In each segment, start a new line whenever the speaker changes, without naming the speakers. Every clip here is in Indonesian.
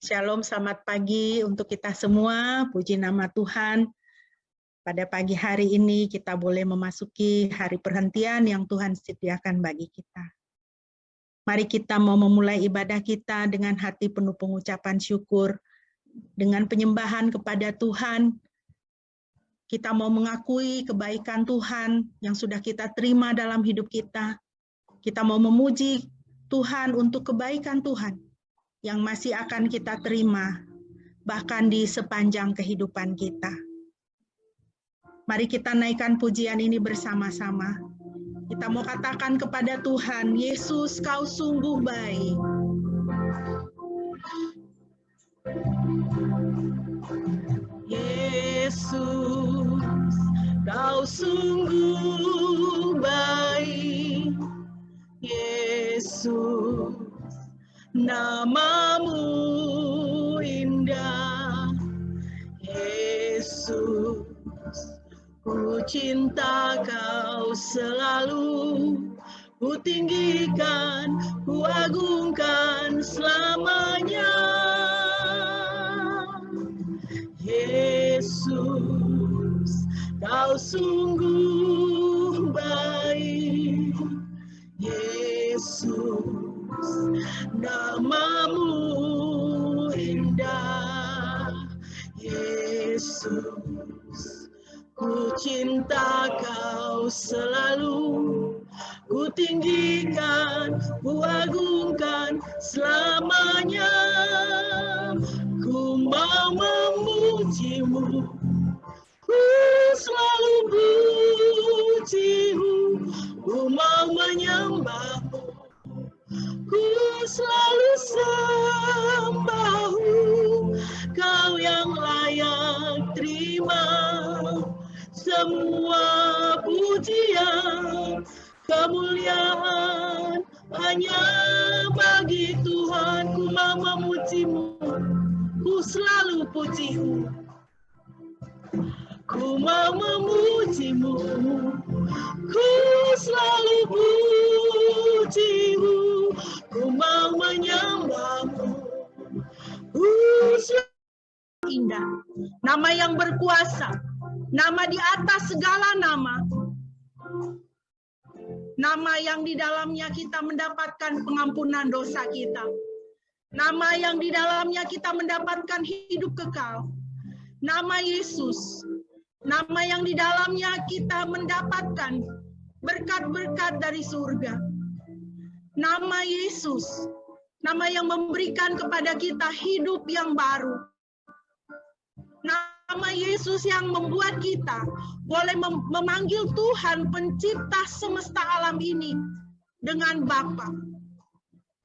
Shalom, selamat pagi untuk kita semua. Puji nama Tuhan. Pada pagi hari ini kita boleh memasuki hari perhentian yang Tuhan sediakan bagi kita. Mari kita mau memulai ibadah kita dengan hati penuh pengucapan syukur, dengan penyembahan kepada Tuhan. Kita mau mengakui kebaikan Tuhan yang sudah kita terima dalam hidup kita. Kita mau memuji Tuhan untuk kebaikan Tuhan yang masih akan kita terima, bahkan di sepanjang kehidupan kita. Mari kita naikkan pujian ini bersama-sama. Kita mau katakan kepada Tuhan, Yesus, Kau sungguh baik. Yesus, Kau sungguh baik. Yesus, Namamu indah. Yesus, ku cinta Kau selalu, ku tinggikan, ku agungkan selamanya. Yesus, Kau sungguh baik. Yesus, Namamu indah. Yesus, ku cinta Kau selalu, ku tinggikan, ku agungkan selamanya. Ku mau memuji-Mu, ku selalu puji-Mu, ku mau menyembah-Mu, ku selalu sembah-Mu. Kau yang layak terima semua pujian, kemuliaan hanya bagi Tuhan. Ku mau memuji-Mu, ku selalu puji-Mu, ku mau memuji-Mu, ku selalu puji-Mu, ku mau menyembah-Mu, ku selalu indah. Nama yang berkuasa, nama di atas segala nama, nama yang di dalamnya kita mendapatkan pengampunan dosa kita, nama yang di dalamnya kita mendapatkan hidup kekal, nama Yesus, nama yang di dalamnya kita mendapatkan berkat-berkat dari surga. Nama Yesus, nama yang memberikan kepada kita hidup yang baru. Nama Yesus yang membuat kita boleh memanggil Tuhan pencipta semesta alam ini dengan Bapa.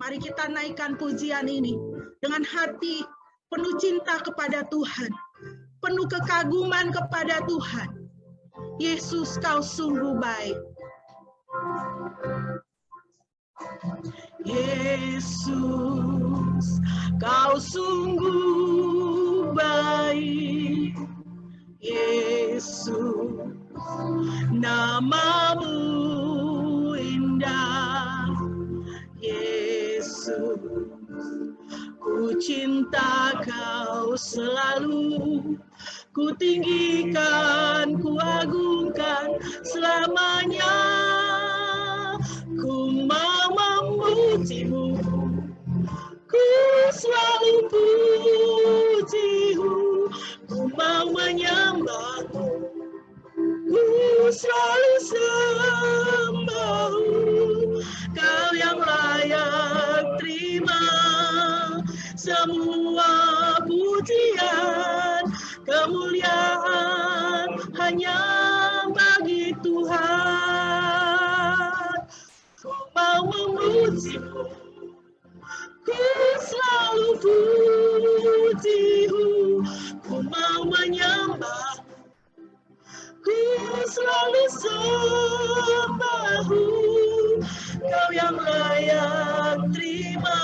Mari kita naikkan pujian ini dengan hati penuh cinta kepada Tuhan, penuh kekaguman kepada Tuhan. Yesus, Kau sungguh baik. Yesus, Kau sungguh baik. Yesus, Namamu indah. Yesus, ku cinta Kau selalu, ku tinggikan, ku agungkan selamanya. Ku mau memuji-Mu, ku selalu puji-Mu, ku mau menyembah-Mu, ku selalu sembah-Mu. Kau yang layak terima semua pujian, kemuliaan hanya bagi Tuhan. Ku mau memuji-Mu, ku selalu puji-Mu, ku mau menyembah, ku selalu sembah-Mu. Kau yang layak terima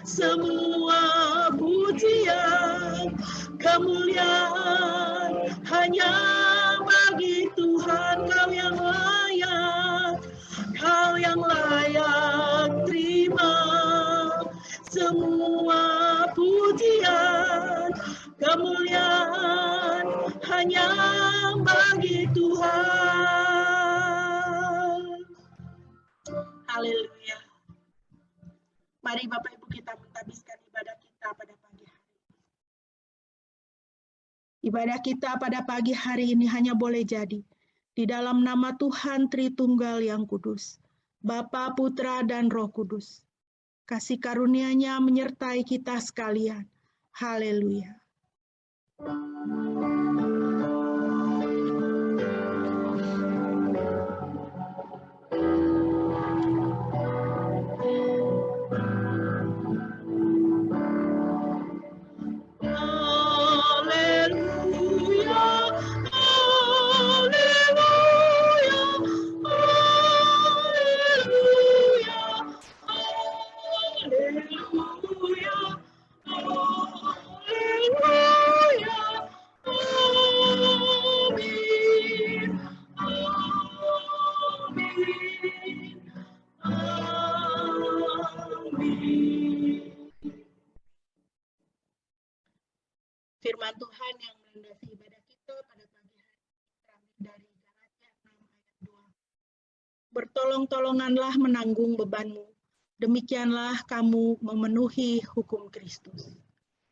semua pujian, kemuliaan hanya bagi Tuhan. Kau yang layak, Kau yang layak terima semua pujian, Mari Bapak Ibu kita menghabiskan ibadah kita pada pagi hari. Ibadah kita pada pagi hari ini hanya boleh jadi di dalam nama Tuhan Tritunggal yang kudus, Bapa, Putra, dan Roh Kudus. Kasih karunia-Nya menyertai kita sekalian. Haleluya. Firman Tuhan yang melandasi ibadah kita pada pagi hari terambil dari Galatia 6 ayat 2. Bertolong-tolonganlah menanggung bebanmu, demikianlah kamu memenuhi hukum Kristus.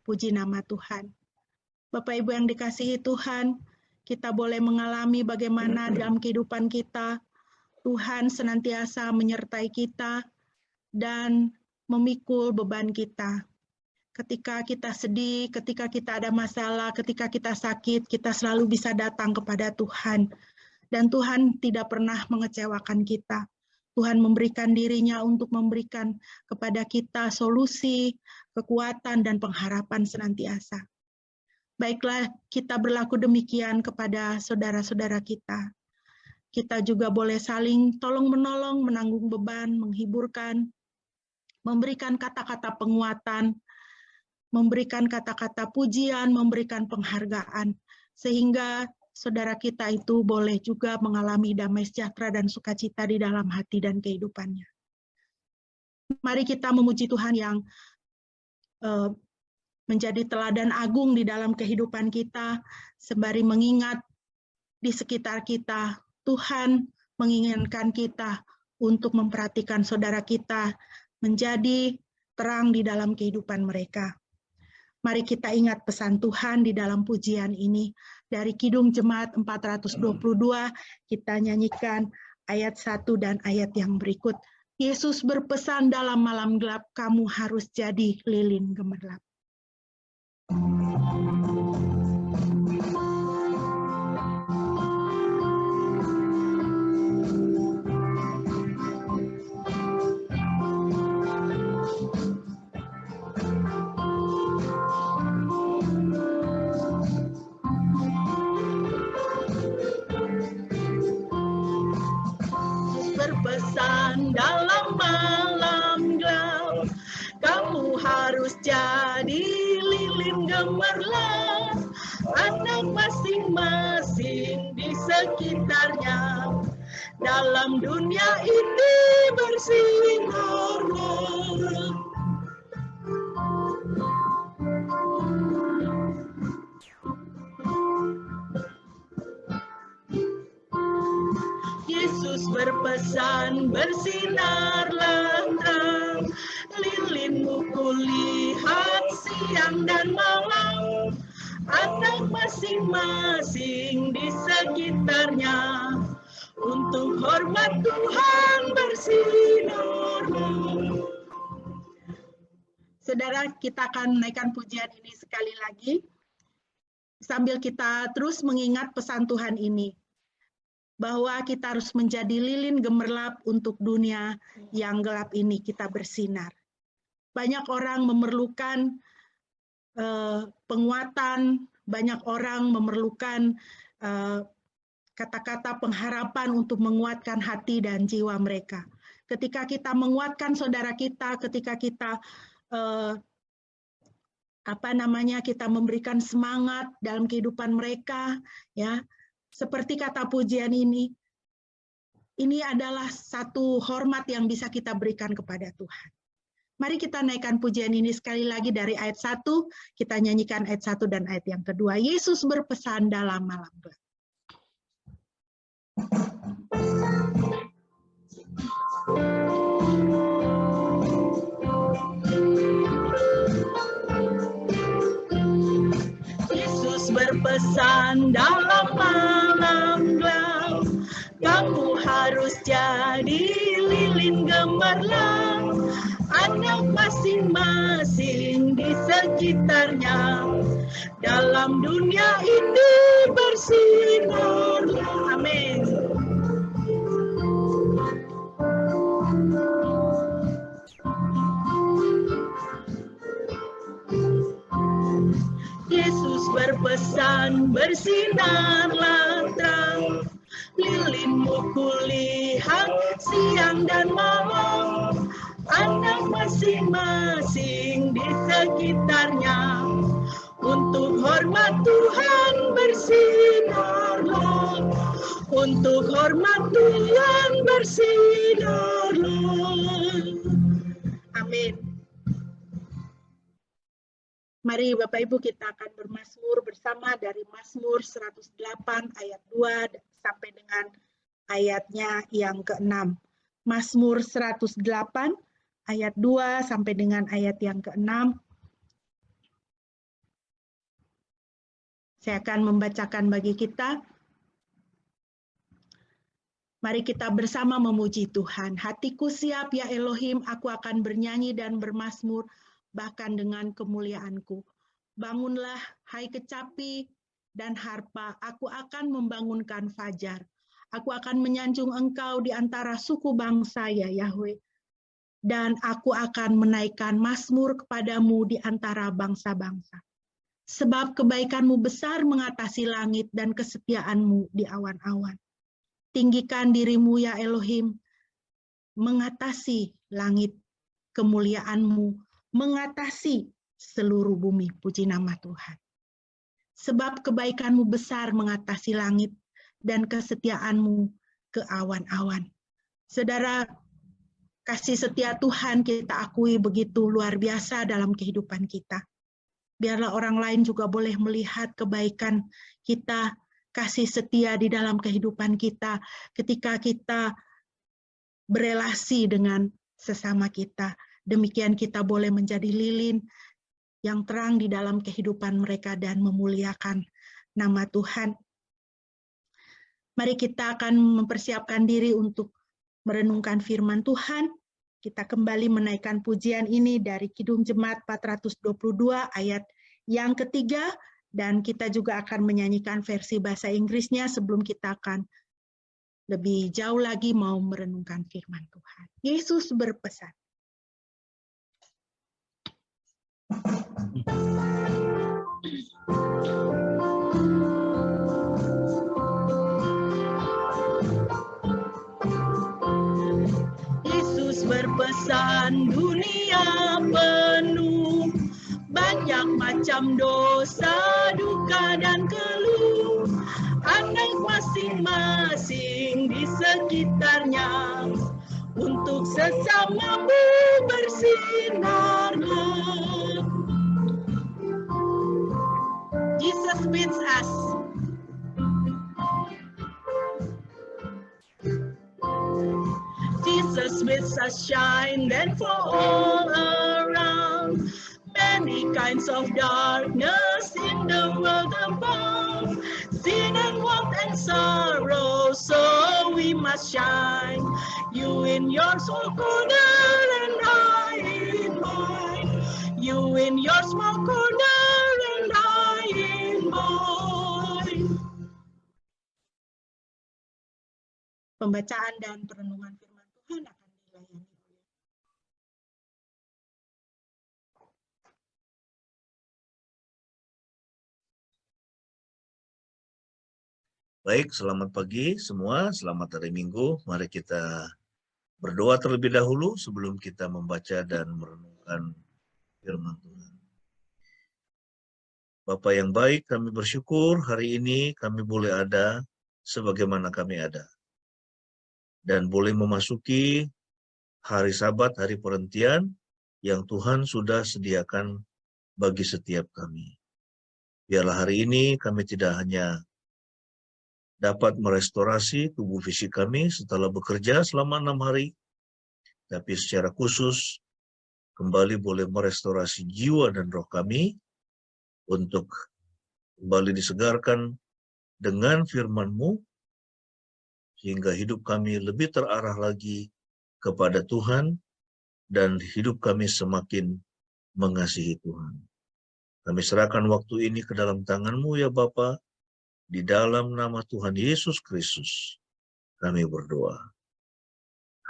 Puji nama Tuhan. Bapak Ibu yang dikasihi Tuhan, kita boleh mengalami bagaimana dalam kehidupan kita, Tuhan senantiasa menyertai kita dan memikul beban kita. Ketika kita sedih, ketika kita ada masalah, ketika kita sakit, kita selalu bisa datang kepada Tuhan. Dan Tuhan tidak pernah mengecewakan kita. Tuhan memberikan diri-Nya untuk memberikan kepada kita solusi, kekuatan, dan pengharapan senantiasa. Baiklah, kita berlaku demikian kepada saudara-saudara kita. Kita juga boleh saling tolong-menolong, menanggung beban, menghiburkan, memberikan kata-kata penguatan, memberikan kata-kata pujian, memberikan penghargaan, sehingga saudara kita itu boleh juga mengalami damai sejahtera dan sukacita di dalam hati dan kehidupannya. Mari kita memuji Tuhan yang menjadi teladan agung di dalam kehidupan kita, sembari mengingat di sekitar kita, Tuhan menginginkan kita untuk memperhatikan saudara kita menjadi terang di dalam kehidupan mereka. Mari kita ingat pesan Tuhan di dalam pujian ini. Dari Kidung Jemaat 422, kita nyanyikan ayat 1 dan ayat yang berikut. Yesus berpesan dalam malam gelap, kamu harus jadi lilin gemerlap. Berpesan dalam malam gelap, kamu harus jadi lilin gemerlap. Anak masing-masing di sekitarnya, dalam dunia ini bersinar. Yesus berpesan, bersinarlah terang, lilinmu kulihat siang dan malam. Anak masing-masing di sekitarnya, untuk hormat Tuhan bersinar. Saudara, kita akan menaikkan pujian ini sekali lagi, sambil kita terus mengingat pesan Tuhan ini, bahwa kita harus menjadi lilin gemerlap untuk dunia yang gelap ini, kita bersinar. Banyak orang memerlukan penguatan, banyak orang memerlukan kata-kata pengharapan untuk menguatkan hati dan jiwa mereka. Ketika kita menguatkan saudara kita, ketika kita kita memberikan semangat dalam kehidupan mereka, ya. Seperti kata pujian ini adalah satu hormat yang bisa kita berikan kepada Tuhan. Mari kita naikkan pujian ini sekali lagi dari ayat 1, kita nyanyikan ayat 1 dan ayat yang kedua. Yesus berpesan dalam malam gelap. berpesan dalam malam gelap, kamu harus jadi lilin gemerlap, anak masing-masing di sekitarnya, dalam dunia ini bersinarlah. Amin. Yesus berpesan, bersinarlah terang, lilinmu kulihat siang dan malam, anak masing-masing di sekitarnya, untuk hormat Tuhan bersinarlah, untuk hormat Tuhan bersinarlah. Amin. Mari Bapak Ibu kita akan bermazmur bersama dari Mazmur 108 ayat 2 sampai dengan ayatnya yang ke-6. Mazmur 108 ayat 2 sampai dengan ayat yang ke-6. Saya akan membacakan bagi kita. Mari kita bersama memuji Tuhan. Hatiku siap ya Elohim, aku akan bernyanyi dan bermazmur bahkan dengan kemuliaanku. Bangunlah, hai kecapi dan harpa, aku akan membangunkan fajar. Aku akan menyanjung engkau di antara suku bangsa ya Yahweh. Dan aku akan menaikkan mazmur kepadamu di antara bangsa-bangsa. Sebab kebaikanmu besar mengatasi langit dan kesetiaanmu di awan-awan. Tinggikan dirimu ya Elohim, mengatasi langit, kemuliaanmu mengatasi seluruh bumi. Puji nama Tuhan. Sebab kebaikanmu besar mengatasi langit dan kesetiaanmu ke awan-awan. Saudara, kasih setia Tuhan kita akui begitu luar biasa dalam kehidupan kita. Biarlah orang lain juga boleh melihat kebaikan kita, kasih setia di dalam kehidupan kita ketika kita berelasi dengan sesama kita. Demikian kita boleh menjadi lilin yang terang di dalam kehidupan mereka dan memuliakan nama Tuhan. Mari kita akan mempersiapkan diri untuk merenungkan firman Tuhan. Kita kembali menaikkan pujian ini dari Kidung Jemaat 422 ayat yang ketiga, dan kita juga akan menyanyikan versi bahasa Inggrisnya sebelum kita akan lebih jauh lagi mau merenungkan firman Tuhan. Yesus berpesan. Yesus berpesan, dunia penuh banyak macam dosa, duka dan keluh, anak masing-masing di sekitarnya, untuk sesamamu bersinarlah. Jesus bids us. Jesus bids us shine then for all around. Many kinds of darkness in the world above, sin and want and sorrow, so we must shine. You in your small corner and I in mine. You in your small corner and I in mine. Pembacaan dan perenungan firman Tuhan akan dilayani.
Baik, selamat pagi semua, selamat hari Minggu. Mari kita berdoa terlebih dahulu sebelum kita membaca dan merenungkan firman Tuhan. Bapa yang baik, kami bersyukur hari ini kami boleh ada sebagaimana kami ada. Dan boleh memasuki hari Sabat, hari perhentian yang Tuhan sudah sediakan bagi setiap kami. Biarlah hari ini kami tidak hanya dapat merestorasi tubuh fisik kami setelah bekerja selama 6 hari, tapi secara khusus kembali boleh merestorasi jiwa dan roh kami untuk kembali disegarkan dengan firman-Mu, sehingga hidup kami lebih terarah lagi kepada Tuhan, dan hidup kami semakin mengasihi Tuhan. Kami serahkan waktu ini ke dalam tangan-Mu ya Bapa, di dalam nama Tuhan Yesus Kristus kami berdoa.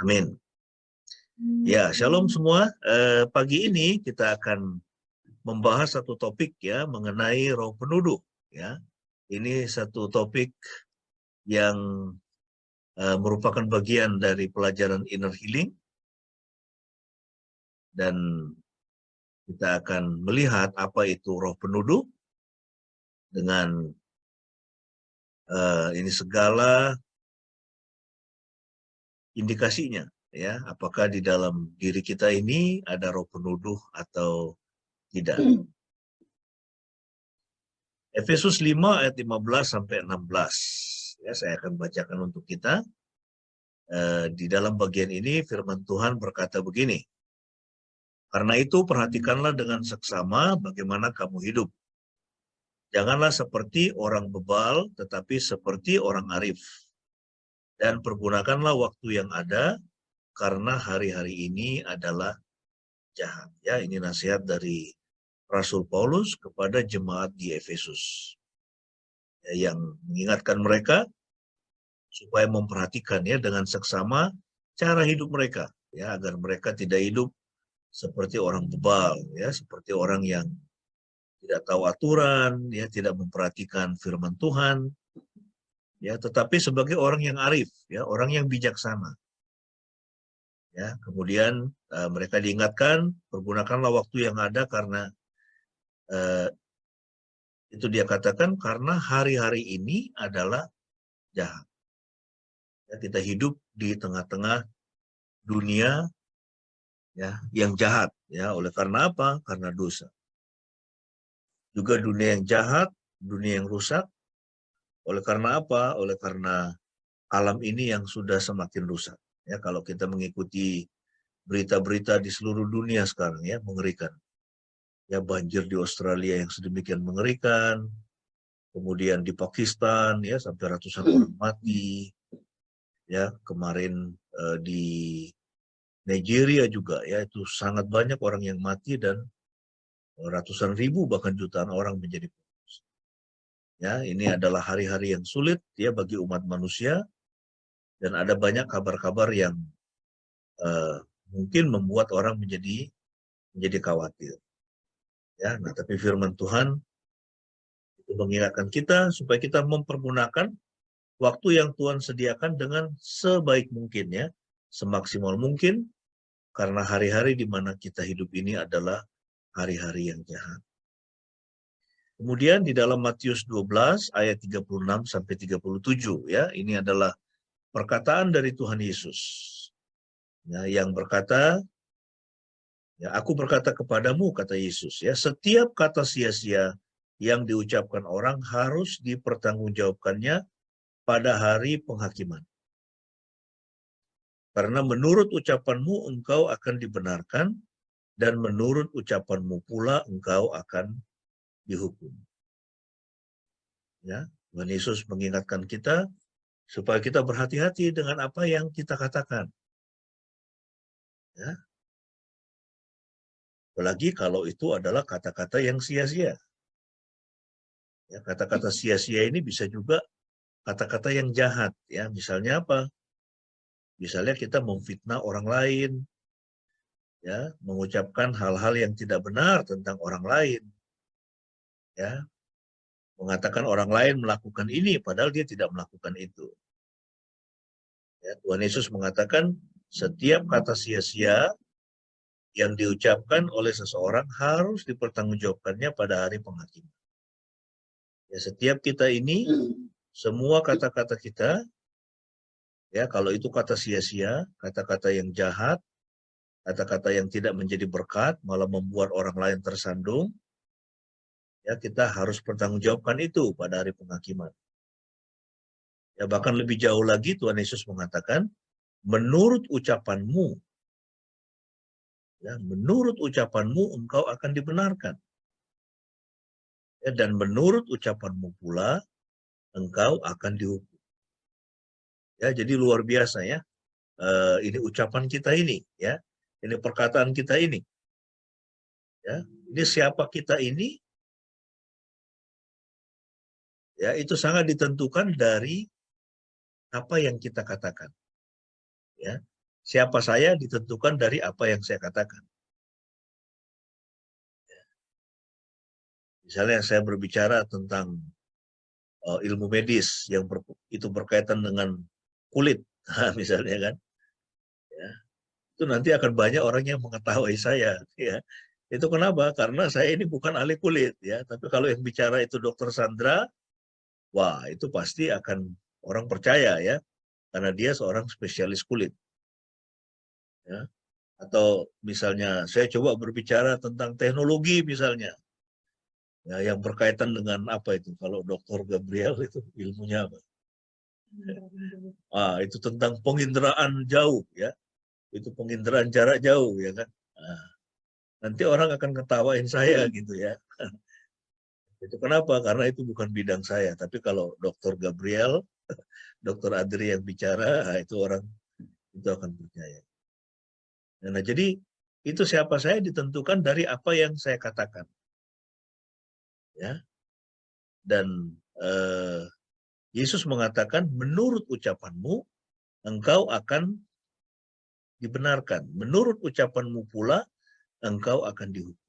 Amin. Ya, shalom semua. Pagi ini kita akan membahas satu topik ya mengenai roh penuduh ya. Ini satu topik yang merupakan bagian dari pelajaran inner healing, dan kita akan melihat apa itu roh penuduh dengan ini segala indikasinya ya, apakah di dalam diri kita ini ada roh penuduh atau tidak. Efesus 5 ayat 15 sampai 16 ya, saya akan bacakan untuk kita. Di dalam bagian ini firman Tuhan berkata begini, karena itu perhatikanlah dengan seksama bagaimana kamu hidup. Janganlah seperti orang bebal, tetapi seperti orang arif. Dan pergunakanlah waktu yang ada, karena hari-hari ini adalah jahat. Ya, ini nasihat dari Rasul Paulus kepada jemaat di Efesus, ya, yang mengingatkan mereka supaya memperhatikan ya dengan seksama cara hidup mereka, ya, agar mereka tidak hidup seperti orang bebal, ya, seperti orang yang tidak tahu aturan, ya, tidak memperhatikan firman Tuhan, ya, tetapi sebagai orang yang arif, ya, orang yang bijaksana. Ya, kemudian mereka diingatkan, pergunakanlah waktu yang ada, karena itu dia katakan karena hari-hari ini adalah jahat. Ya, kita hidup di tengah-tengah dunia ya yang jahat, ya, oleh karena apa? Karena dosa. Juga dunia yang jahat, dunia yang rusak. Oleh karena apa? Oleh karena alam ini yang sudah semakin rusak. Ya, kalau kita mengikuti berita-berita di seluruh dunia sekarang, ya, mengerikan. Ya, banjir di Australia yang sedemikian mengerikan, kemudian di Pakistan, ya, sampai ratusan orang mati. Ya, kemarin di Nigeria juga, ya, itu sangat banyak orang yang mati dan ratusan ribu bahkan jutaan orang menjadi pengungsi. Ya, ini adalah hari-hari yang sulit ya bagi umat manusia, dan ada banyak kabar-kabar yang mungkin membuat orang menjadi khawatir. Ya, nah, tapi firman Tuhan itu mengingatkan kita supaya kita mempergunakan waktu yang Tuhan sediakan dengan sebaik mungkin, ya, semaksimal mungkin, karena hari-hari di mana kita hidup ini adalah hari-hari yang jahat. Kemudian di dalam Matius 12 ayat 36 sampai 37, ya, ini adalah perkataan dari Tuhan Yesus. Ya, yang berkata, ya, aku berkata kepadamu, kata Yesus, ya, setiap kata sia-sia yang diucapkan orang harus dipertanggungjawabkannya pada hari penghakiman. Karena menurut ucapanmu engkau akan dibenarkan, dan menurut ucapanmu pula engkau akan dihukum. Ya, Tuhan Yesus mengingatkan kita supaya kita berhati-hati dengan apa yang kita katakan. Ya. Apalagi kalau itu adalah kata-kata yang sia-sia. Ya, kata-kata sia-sia ini bisa juga kata-kata yang jahat. Ya, misalnya apa? Misalnya kita memfitnah orang lain, ya, mengucapkan hal-hal yang tidak benar tentang orang lain, ya, mengatakan orang lain melakukan ini padahal dia tidak melakukan itu. Ya, Tuhan Yesus mengatakan setiap kata sia-sia yang diucapkan oleh seseorang harus dipertanggungjawabkannya pada hari penghakiman. Ya, setiap kita ini, semua kata-kata kita, ya, kalau itu kata sia-sia, kata-kata yang jahat, kata-kata yang tidak menjadi berkat, malah membuat orang lain tersandung, ya, kita harus pertanggungjawabkan itu pada hari penghakiman. Ya, bahkan lebih jauh lagi Tuhan Yesus mengatakan, menurut ucapanmu, ya, menurut ucapanmu engkau akan dibenarkan. Ya, dan menurut ucapanmu pula engkau akan dihukum. Ya, jadi luar biasa ya. Ini ucapan kita ini, ya. Ini perkataan kita ini. Ya, ini siapa kita ini? Ya, itu sangat ditentukan dari apa yang kita katakan. Ya, siapa saya ditentukan dari apa yang saya katakan. Misalnya saya berbicara tentang ilmu medis yang itu berkaitan dengan kulit, misalnya kan, ya, itu nanti akan banyak orang yang mengetahui saya, ya. Itu kenapa? Karena saya ini bukan ahli kulit, ya. Tapi kalau yang bicara itu Dokter Sandra, wah itu pasti akan orang percaya, ya, karena dia seorang spesialis kulit, ya. Atau misalnya saya coba berbicara tentang teknologi misalnya, ya, yang berkaitan dengan apa itu? Kalau Dokter Gabriel itu ilmunya apa? Itu tentang penginderaan jauh, ya. Itu penginderaan jarak jauh, ya kan. Nanti orang akan ketawain saya gitu, ya. Itu kenapa? Karena itu bukan bidang saya. Tapi kalau Dokter Gabriel, Dokter Adri yang bicara, itu orang itu akan percaya. Nah, jadi itu siapa saya ditentukan dari apa yang saya katakan, ya. Dan Yesus mengatakan, menurut ucapanmu engkau akan dibenarkan. Menurut ucapanmu pula engkau akan dihukum.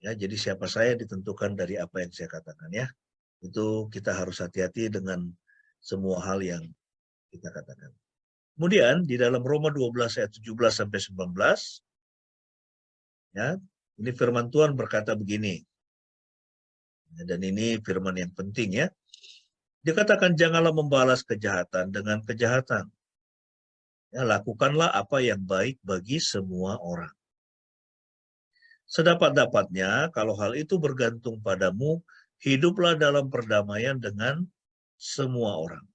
Ya, jadi siapa saya ditentukan dari apa yang saya katakan, ya. Itu kita harus hati-hati dengan semua hal yang kita katakan. Kemudian di dalam Roma 12 ayat 17 sampai 19, ya, ini firman Tuhan berkata begini. Dan ini firman yang penting, ya. Dikatakan janganlah membalas kejahatan dengan kejahatan. Ya, lakukanlah apa yang baik bagi semua orang. Sedapat-dapatnya, kalau hal itu bergantung padamu, hiduplah dalam perdamaian dengan semua orang.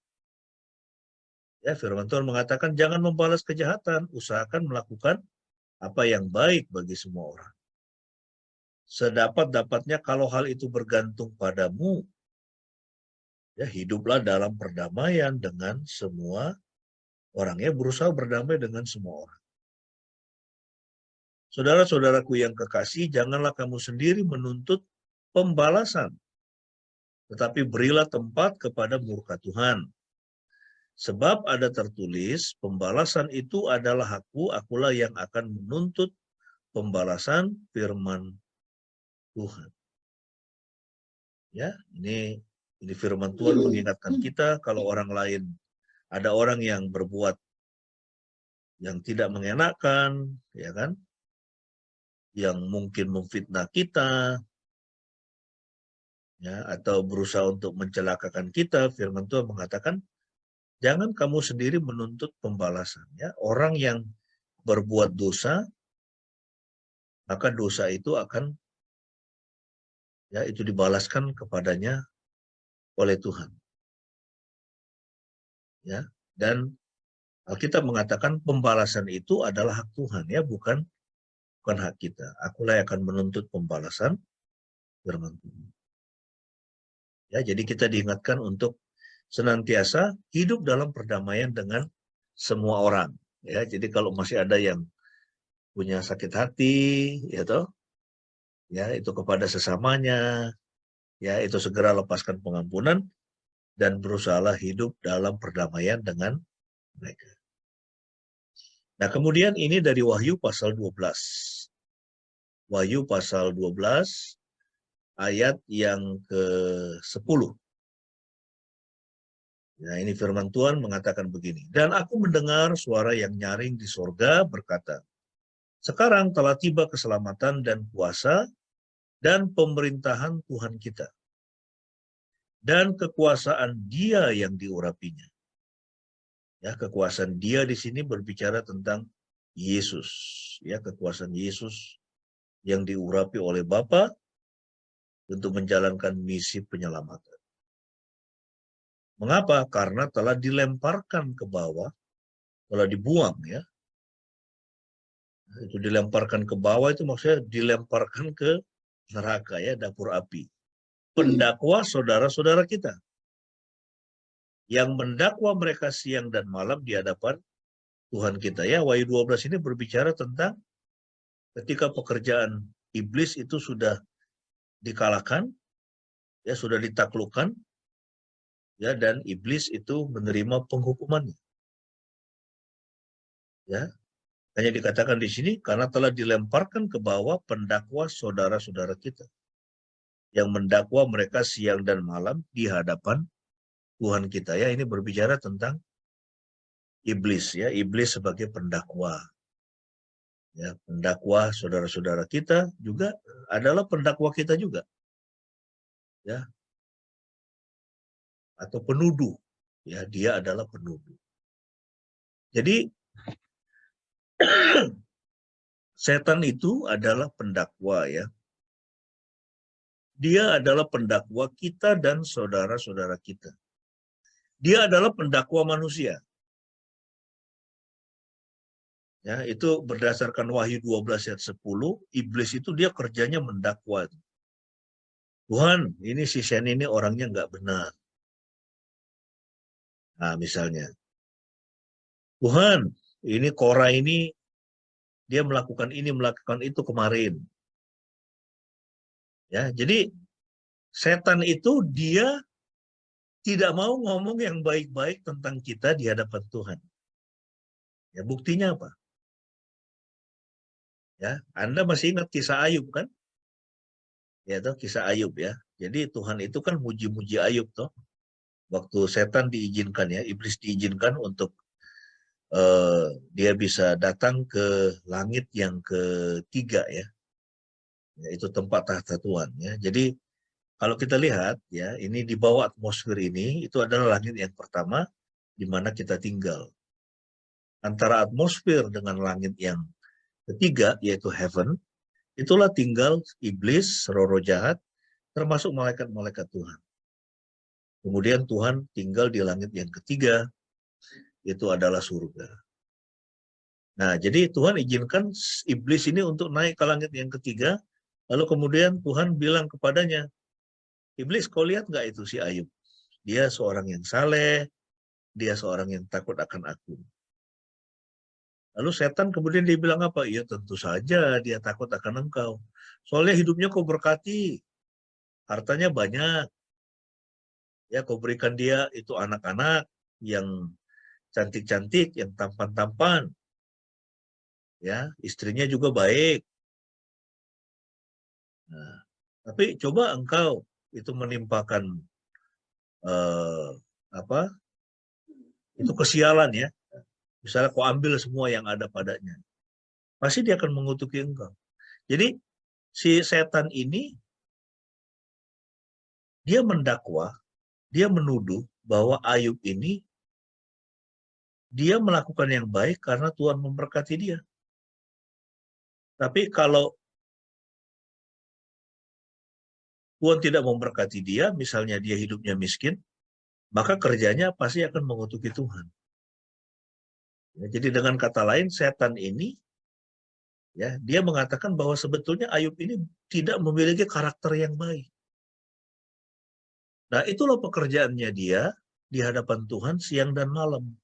Ya, firman Tuhan mengatakan jangan membalas kejahatan, usahakan melakukan apa yang baik bagi semua orang. Sedapat-dapatnya kalau hal itu bergantung padamu, ya, hiduplah dalam perdamaian dengan semua orang. Ya, berusaha berdamai dengan semua orang. Saudara-saudaraku yang kekasih, janganlah kamu sendiri menuntut pembalasan, tetapi berilah tempat kepada murka Tuhan. Sebab ada tertulis, pembalasan itu adalah hakku, akulah yang akan menuntut pembalasan, firman Tuhan. Ya, ini firman Tuhan mengingatkan kita kalau orang lain, ada orang yang berbuat yang tidak mengenakan, ya kan, yang mungkin memfitnah kita, ya, atau berusaha untuk mencelakakan kita, firman Tuhan mengatakan, jangan kamu sendiri menuntut pembalasan. Ya. Orang yang berbuat dosa, maka dosa itu akan, ya, itu dibalaskan kepadanya oleh Tuhan. Ya. Dan Alkitab mengatakan pembalasan itu adalah hak Tuhan, ya, bukan hak kita. Akulah yang akan menuntut pembalasan, firman Tuhan. Ya, jadi kita diingatkan untuk senantiasa hidup dalam perdamaian dengan semua orang. Ya, jadi kalau masih ada yang punya sakit hati, ya toh, ya itu kepada sesamanya, ya itu segera lepaskan pengampunan dan berusahalah hidup dalam perdamaian dengan mereka. Nah, kemudian ini dari Wahyu pasal 12. Wahyu pasal 12 ayat yang ke-10. Nah, ini firman Tuhan mengatakan begini. Dan aku mendengar suara yang nyaring di sorga berkata, sekarang telah tiba keselamatan dan kuasa dan pemerintahan Tuhan kita. Dan kekuasaan Dia yang diurapinya. Ya, kekuasaan Dia di sini berbicara tentang Yesus. Ya, kekuasaan Yesus yang diurapi oleh Bapa untuk menjalankan misi penyelamatan. Mengapa? Karena telah dilemparkan ke bawah, telah dibuang, ya. Itu dilemparkan ke bawah itu maksudnya dilemparkan ke neraka ya, dapur api. Pendakwa saudara-saudara kita yang mendakwa mereka siang dan malam di hadapan Tuhan kita ya. Wahyu 12 ini berbicara tentang ketika pekerjaan iblis itu sudah dikalahkan, ya sudah ditaklukkan, ya, dan iblis itu menerima penghukumannya. Ya, hanya dikatakan di sini karena telah dilemparkan ke bawah pendakwa saudara-saudara kita yang mendakwa mereka siang dan malam di hadapan Tuhan kita ya. Ini berbicara tentang iblis ya, iblis sebagai pendakwa. Ya, pendakwa saudara-saudara kita juga adalah pendakwa kita juga. Ya. Atau penuduh. Ya, dia adalah penuduh. Jadi setan itu adalah pendakwa ya. Dia adalah pendakwa kita dan saudara-saudara kita. Dia adalah pendakwa manusia. Ya, itu berdasarkan Wahyu 12 ayat 10, iblis itu dia kerjanya mendakwa. Tuhan, ini si Sen ini orangnya nggak benar. Nah, misalnya. Tuhan, ini Kora ini dia melakukan ini, melakukan itu kemarin. Ya, jadi setan itu dia tidak mau ngomong yang baik-baik tentang kita di hadapan Tuhan. Ya, buktinya apa? Ya, Anda masih ingat kisah Ayub kan? Ya, toh, kisah Ayub ya. Jadi Tuhan itu kan muji-muji Ayub toh. Waktu setan diizinkan ya, iblis diizinkan untuk dia bisa datang ke langit yang ketiga ya. Itu tempat tahta Tuhan ya. Jadi kalau kita lihat ya, ini di bawah atmosfer ini itu adalah langit yang pertama di mana kita tinggal. Antara atmosfer dengan langit yang ketiga yaitu heaven, itulah tinggal iblis, roh-roh jahat, termasuk malaikat-malaikat Tuhan. Kemudian Tuhan tinggal di langit yang ketiga, itu adalah surga. Nah, jadi Tuhan izinkan iblis ini untuk naik ke langit yang ketiga, lalu kemudian Tuhan bilang kepadanya, iblis, kau lihat nggak itu si Ayub? Dia seorang yang saleh, dia seorang yang takut akan aku. Lalu setan kemudian dia bilang apa? Ya tentu saja dia takut akan engkau. Soalnya hidupnya kau berkati, hartanya banyak. Ya, kau berikan dia itu anak-anak yang cantik-cantik, yang tampan-tampan. Ya, istrinya juga baik. Nah, tapi coba engkau itu menimpakan itu kesialan ya. Misalnya kau ambil semua yang ada padanya, pasti dia akan mengutuki engkau. Jadi si setan ini dia mendakwa, dia menuduh bahwa Ayub ini dia melakukan yang baik karena Tuhan memberkati dia. Tapi kalau Tuhan tidak memberkati dia, misalnya dia hidupnya miskin, maka kerjanya pasti akan mengutuki Tuhan. Ya, jadi dengan kata lain, setan ini, ya, dia mengatakan bahwa sebetulnya Ayub ini tidak memiliki karakter yang baik. Nah, itulah pekerjaannya dia di hadapan Tuhan siang dan malam.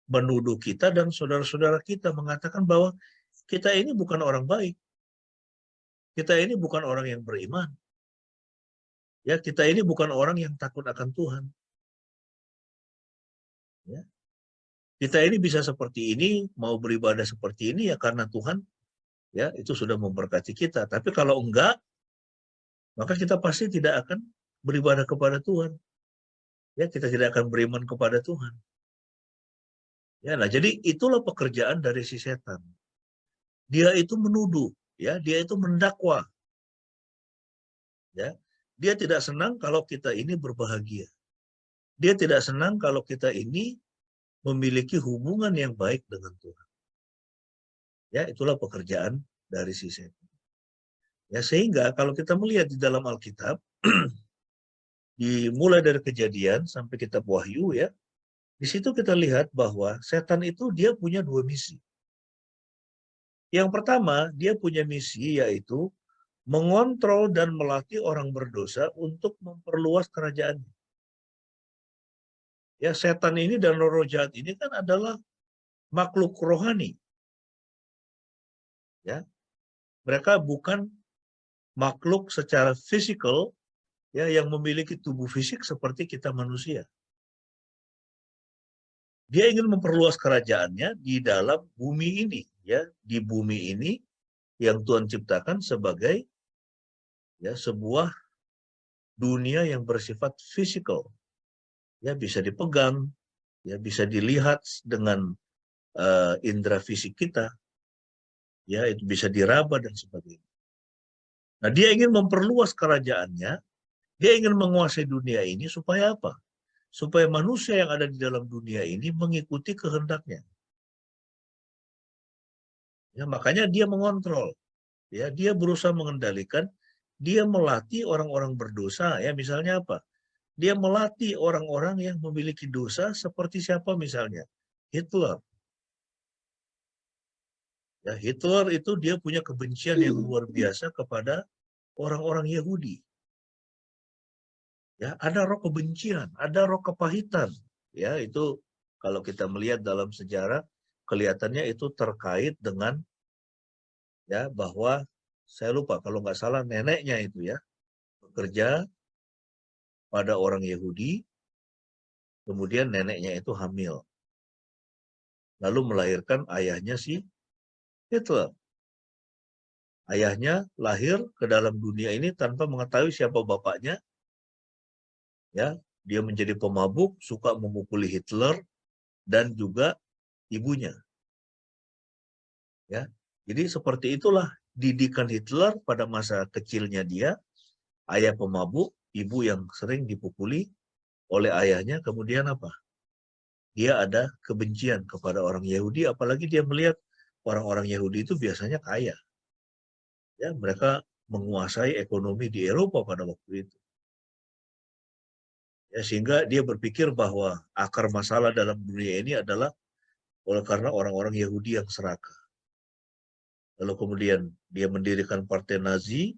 Menuduh kita dan saudara-saudara kita, mengatakan bahwa kita ini bukan orang baik. Kita ini bukan orang yang beriman. Ya, kita ini bukan orang yang takut akan Tuhan. Ya. Kita ini bisa seperti ini, mau beribadah seperti ini ya karena Tuhan ya itu sudah memberkati kita. Tapi kalau enggak, maka kita pasti tidak akan beribadah kepada Tuhan. Ya, kita tidak akan beriman kepada Tuhan. Ya, nah jadi itulah pekerjaan dari si setan. Dia itu menuduh, ya, dia itu mendakwa. Ya. Dia tidak senang kalau kita ini berbahagia. Dia tidak senang kalau kita ini memiliki hubungan yang baik dengan Tuhan. Ya, itulah pekerjaan dari si setan. Ya, sehingga kalau kita melihat di dalam Alkitab, dimulai dari Kejadian sampai kitab Wahyu ya, di situ kita lihat bahwa setan itu dia punya dua misi. Yang pertama, dia punya misi yaitu mengontrol dan melatih orang berdosa untuk memperluas kerajaannya. Ya, setan ini dan roh jahat ini kan adalah makhluk rohani. Ya, mereka bukan makhluk secara fisikal ya yang memiliki tubuh fisik seperti kita manusia. Dia ingin memperluas kerajaannya di dalam bumi ini, ya, di bumi ini yang Tuhan ciptakan sebagai ya sebuah dunia yang bersifat fisikal. Ya, bisa dipegang, ya bisa dilihat dengan indera fisik kita. Ya, itu bisa diraba dan sebagainya. Nah, dia ingin memperluas kerajaannya, dia ingin menguasai dunia ini supaya apa? Supaya manusia yang ada di dalam dunia ini mengikuti kehendaknya. Ya, makanya dia mengontrol. Ya, dia berusaha mengendalikan, dia melatih orang-orang berdosa. Ya, misalnya apa? Dia melatih orang-orang yang memiliki dosa seperti siapa misalnya? Hitler. Ya, Hitler itu dia punya kebencian yang luar biasa kepada orang-orang Yahudi. Ya, ada roh kebencian, ada roh kepahitan. Ya, itu kalau kita melihat dalam sejarah kelihatannya itu terkait dengan ya bahwa saya lupa kalau nggak salah neneknya itu ya bekerja pada orang Yahudi, kemudian neneknya itu hamil, lalu melahirkan ayahnya si Hitler. Ayahnya lahir ke dalam dunia ini tanpa mengetahui siapa bapaknya, ya, dia menjadi pemabuk, suka memukuli Hitler dan juga ibunya, ya. Jadi seperti itulah didikan Hitler pada masa kecilnya dia, ayah pemabuk, ibu yang sering dipukuli oleh ayahnya, kemudian apa? Dia ada kebencian kepada orang Yahudi, apalagi dia melihat orang-orang Yahudi itu biasanya kaya. Ya, mereka menguasai ekonomi di Eropa pada waktu itu. Ya, sehingga dia berpikir bahwa akar masalah dalam dunia ini adalah oleh karena orang-orang Yahudi yang serakah. Lalu kemudian dia mendirikan partai Nazi,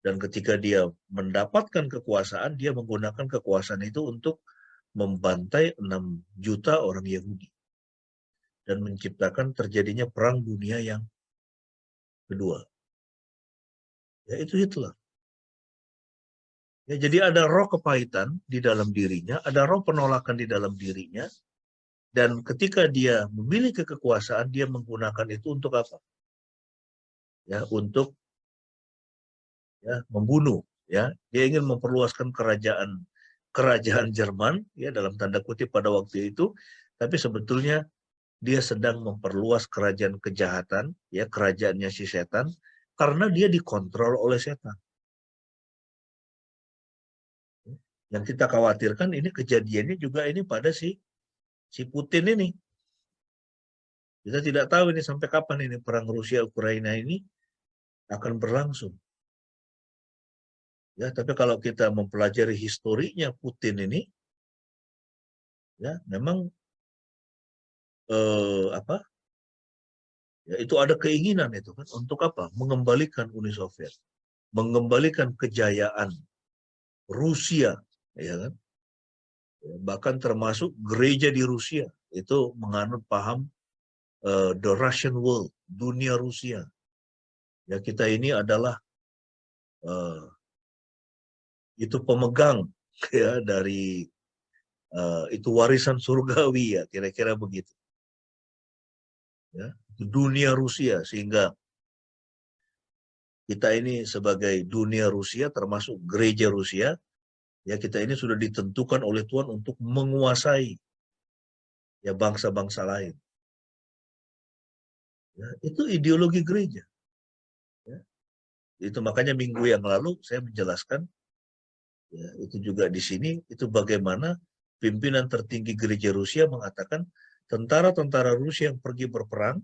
dan ketika dia mendapatkan kekuasaan, dia menggunakan kekuasaan itu untuk membantai 6 juta orang Yahudi dan menciptakan terjadinya perang dunia yang kedua. Ya, itu Hitler. Ya, jadi ada roh kepahitan di dalam dirinya, ada roh penolakan di dalam dirinya, dan ketika dia memiliki kekuasaan, dia menggunakan itu untuk apa? Ya, untuk ya membunuh. Ya, dia ingin memperluaskan kerajaan Jerman, ya dalam tanda kutip pada waktu itu, tapi sebetulnya dia sedang memperluas kerajaan kejahatan, ya kerajaannya si setan, karena dia dikontrol oleh setan. Yang kita khawatirkan ini kejadiannya juga ini pada si Putin ini. Kita tidak tahu ini sampai kapan ini perang Rusia-Ukraina ini akan berlangsung. Ya, tapi kalau kita mempelajari historinya Putin ini, ya memang apa? Ya, itu ada keinginan itu kan untuk apa? Mengembalikan Uni Soviet, mengembalikan kejayaan Rusia, ya kan? Bahkan termasuk gereja di Rusia itu menganut paham the Russian world, dunia Rusia. Ya, kita ini adalah itu pemegang ya dari itu warisan surgawi ya, kira-kira begitu. Ya, dunia Rusia, sehingga kita ini sebagai dunia Rusia termasuk gereja Rusia, ya kita ini sudah ditentukan oleh Tuhan untuk menguasai ya bangsa-bangsa lain. Ya, itu ideologi gereja. Ya. Itu makanya minggu yang lalu saya menjelaskan, ya, itu juga di sini, itu bagaimana pimpinan tertinggi gereja Rusia mengatakan tentara-tentara Rusia yang pergi berperang,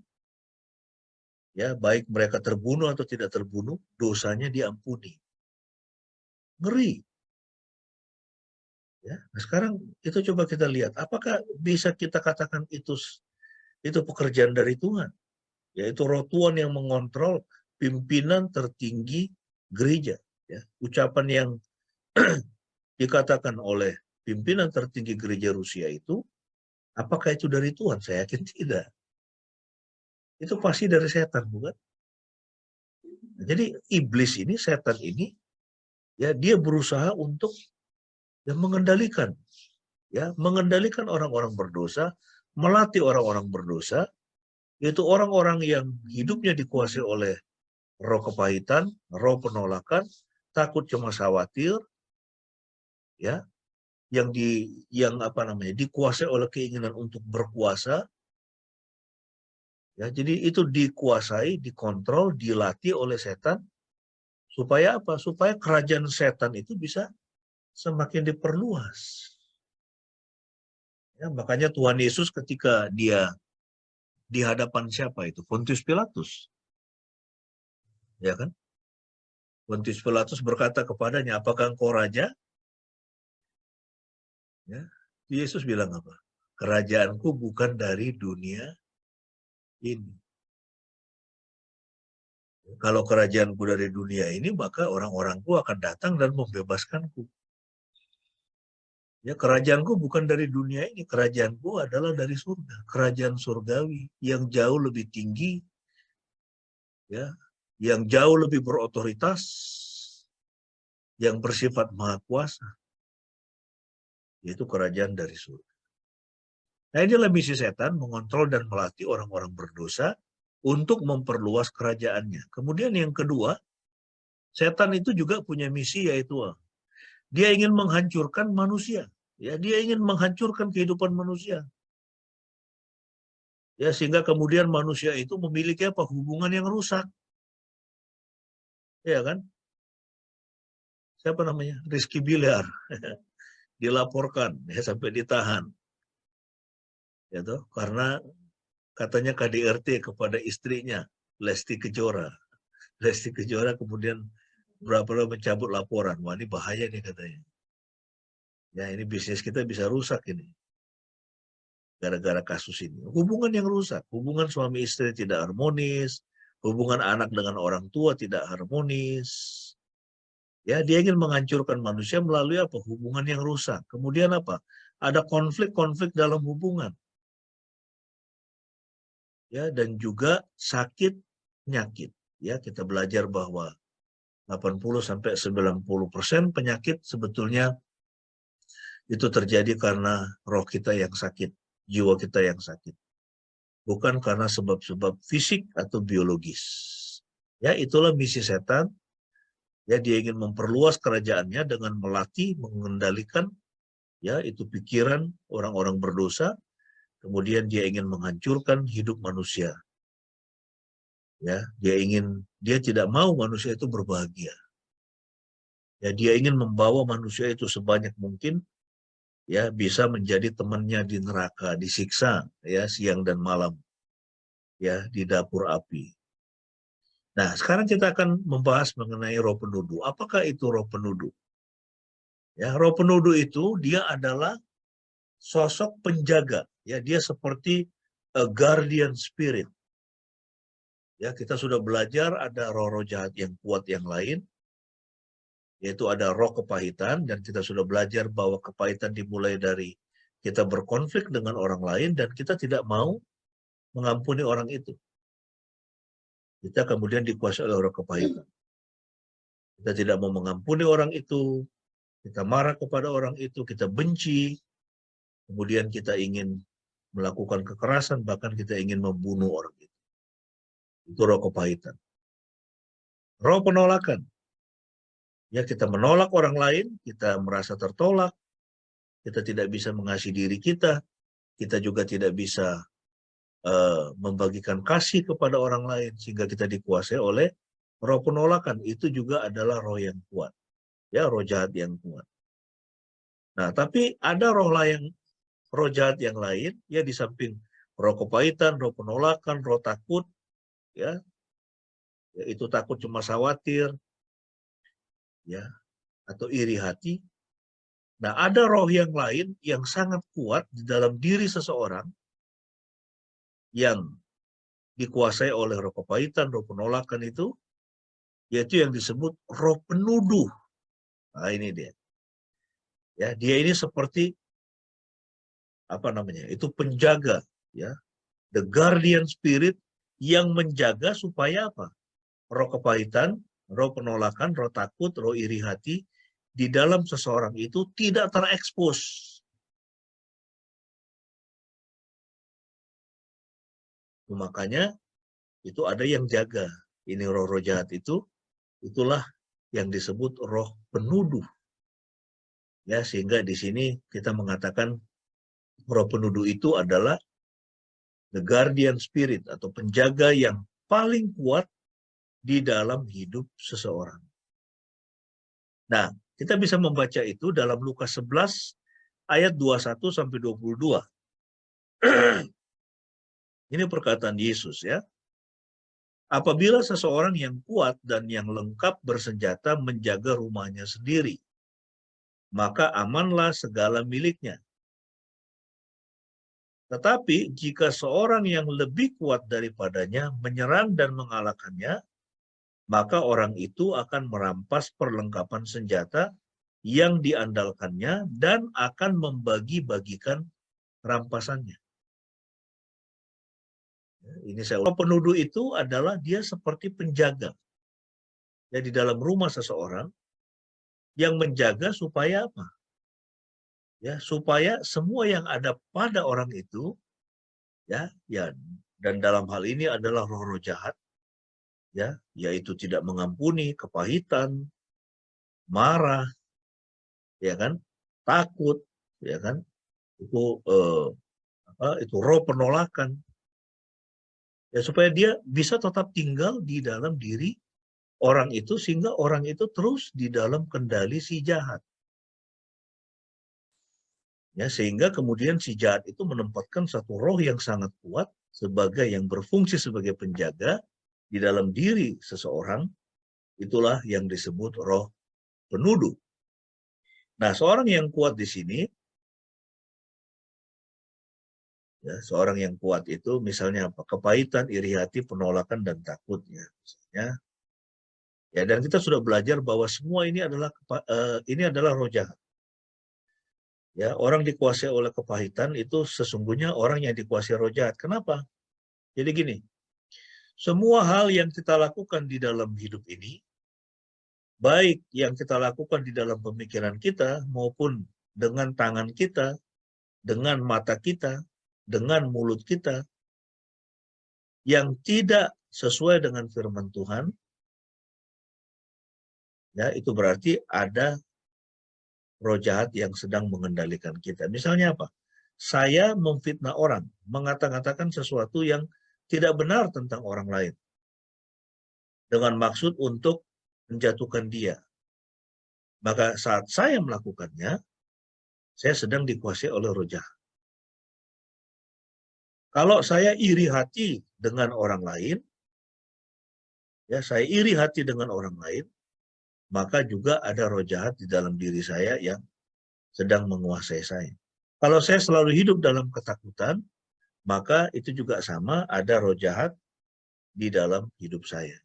ya baik mereka terbunuh atau tidak terbunuh, dosanya diampuni. Ngeri. Ya, nah sekarang itu coba kita lihat, apakah bisa kita katakan itu pekerjaan dari Tuhan? Yaitu roh Tuhan yang mengontrol pimpinan tertinggi gereja. Ya. Ucapan yang dikatakan oleh pimpinan tertinggi gereja Rusia itu, apakah itu dari Tuhan? Saya yakin tidak. Itu pasti dari setan, bukan? Jadi iblis ini, setan ini, ya dia berusaha untuk mengendalikan orang-orang berdosa, melatih orang-orang berdosa, yaitu orang-orang yang hidupnya dikuasai oleh roh kepahitan, roh penolakan, takut, cemas, khawatir, ya, yang dikuasai oleh keinginan untuk berkuasa, ya, jadi itu dikuasai, dikontrol, dilatih oleh setan, supaya apa? Supaya kerajaan setan itu bisa semakin diperluas. Ya, makanya Tuhan Yesus ketika dia di hadapan siapa itu? Pontius Pilatus. Ya kan? Pontius Pilatus berkata kepadanya, apakah engkau raja? Ya. Yesus bilang apa? Kerajaanku bukan dari dunia ini. Kalau kerajaanku dari dunia ini, maka orang-orangku akan datang dan membebaskanku. Ya, kerajaanku bukan dari dunia ini, kerajaanku adalah dari surga, kerajaan surgawi yang jauh lebih tinggi, ya, yang jauh lebih berotoritas, yang bersifat maha kuasa, yaitu kerajaan dari surga. Nah, inilah misi setan, mengontrol dan melatih orang-orang berdosa untuk memperluas kerajaannya. Kemudian yang kedua, setan itu juga punya misi, yaitu dia ingin menghancurkan manusia. Ya, dia ingin menghancurkan kehidupan manusia. Ya, sehingga kemudian manusia itu memiliki apa? Hubungan yang rusak. Ya kan? Siapa namanya? Rizky Bilar. Dilaporkan ya, sampai ditahan. Ya toh? Karena katanya KDRT kepada istrinya, Lesti Kejora. Lesti Kejora kemudian berapa lama mencabut laporan. Wah, ini bahaya nih katanya. Ya, ini bisnis kita bisa rusak ini. Gara-gara kasus ini. Hubungan yang rusak. Hubungan suami istri tidak harmonis. Hubungan anak dengan orang tua tidak harmonis. Ya, dia ingin menghancurkan manusia melalui apa? Hubungan yang rusak. Kemudian apa? Ada konflik-konflik dalam hubungan. Ya, dan juga sakit, penyakit. Ya, kita belajar bahwa 80-90% penyakit sebetulnya itu terjadi karena roh kita yang sakit, jiwa kita yang sakit. Bukan karena sebab-sebab fisik atau biologis. Ya, itulah misi setan. Ya, dia ingin memperluas kerajaannya dengan melatih, mengendalikan, ya, itu pikiran orang-orang berdosa. Kemudian dia ingin menghancurkan hidup manusia. Ya, dia tidak mau manusia itu berbahagia. Ya, dia ingin membawa manusia itu sebanyak mungkin, ya, bisa menjadi temannya di neraka, disiksa, ya, siang dan malam, ya, di dapur api. Nah, sekarang kita akan membahas mengenai roh penuduh. Apakah itu roh penuduh? Ya, roh penuduh itu dia adalah sosok penjaga. Ya, dia seperti a guardian spirit. Ya, kita sudah belajar ada roh-roh jahat yang kuat yang lain, yaitu ada roh kepahitan, dan kita sudah belajar bahwa kepahitan dimulai dari kita berkonflik dengan orang lain dan kita tidak mau mengampuni orang itu. Kita kemudian dikuasai oleh roh kepahitan. Kita tidak mau mengampuni orang itu, kita marah kepada orang itu, kita benci, kemudian kita ingin melakukan kekerasan, bahkan kita ingin membunuh orang itu. Itu roh kepahitan. Roh penolakan. Ya, kita menolak orang lain, kita merasa tertolak, kita tidak bisa mengasihi diri kita juga tidak bisa membagikan kasih kepada orang lain, sehingga kita dikuasai oleh roh penolakan. Itu juga adalah roh yang kuat. Ya, roh jahat yang kuat. Nah, tapi ada roh jahat yang lain, ya, di samping roh kepahitan, roh penolakan, roh takut, ya, itu takut, cuma khawatir, ya, atau iri hati. Nah, ada roh yang lain yang sangat kuat di dalam diri seseorang yang dikuasai oleh roh kepahitan, roh penolakan itu, yaitu yang disebut roh penuduh. Nah, ini dia. Ya, dia ini seperti apa namanya? Itu penjaga, ya. The guardian spirit yang menjaga supaya apa? Roh kepahitan, roh penolakan, roh takut, roh iri hati di dalam seseorang itu tidak terekspos. Makanya itu ada yang jaga. Ini roh-roh jahat itu, itulah yang disebut roh penuduh. Ya, sehingga di sini kita mengatakan roh penuduh itu adalah the guardian spirit atau penjaga yang paling kuat di dalam hidup seseorang. Nah, kita bisa membaca itu dalam Lukas 11 ayat 21 sampai 22. Ini perkataan Yesus, ya. Apabila seseorang yang kuat dan yang lengkap bersenjata menjaga rumahnya sendiri, maka amanlah segala miliknya. Tetapi jika seorang yang lebih kuat daripadanya menyerang dan mengalahkannya, maka orang itu akan merampas perlengkapan senjata yang diandalkannya dan akan membagi-bagikan rampasannya. Ini saya ulang. Penuduh itu adalah dia seperti penjaga. Ya, di dalam rumah seseorang yang menjaga supaya apa? Ya, supaya semua yang ada pada orang itu, ya, dan dalam hal ini adalah roh-roh jahat, ya, yaitu tidak mengampuni, kepahitan, marah, ya kan, takut, ya kan, itu itu roh penolakan, ya, supaya dia bisa tetap tinggal di dalam diri orang itu sehingga orang itu terus di dalam kendali si jahat. Ya, sehingga kemudian si jahat itu menempatkan satu roh yang sangat kuat sebagai yang berfungsi sebagai penjaga di dalam diri seseorang, itulah yang disebut roh penuduh. Nah, seorang yang kuat di sini, ya, seorang yang kuat itu misalnya apa? Kepahitan, iri hati, penolakan, dan takut. Ya, misalnya. Ya, dan kita sudah belajar bahwa semua ini adalah roh jahat. Ya, orang dikuasai oleh kepahitan itu sesungguhnya orang yang dikuasai roh jahat. Kenapa? Jadi gini, semua hal yang kita lakukan di dalam hidup ini, baik yang kita lakukan di dalam pemikiran kita maupun dengan tangan kita, dengan mata kita, dengan mulut kita, yang tidak sesuai dengan firman Tuhan, ya, itu berarti ada roh jahat yang sedang mengendalikan kita. Misalnya apa? Saya memfitnah orang, mengata-ngatakan sesuatu yang tidak benar tentang orang lain, dengan maksud untuk menjatuhkan dia. Maka saat saya melakukannya, saya sedang dikuasai oleh roh jahat. Kalau saya iri hati dengan orang lain, ya, saya iri hati dengan orang lain, maka juga ada roh jahat di dalam diri saya yang sedang menguasai saya. Kalau saya selalu hidup dalam ketakutan, maka itu juga sama, ada roh jahat di dalam hidup saya.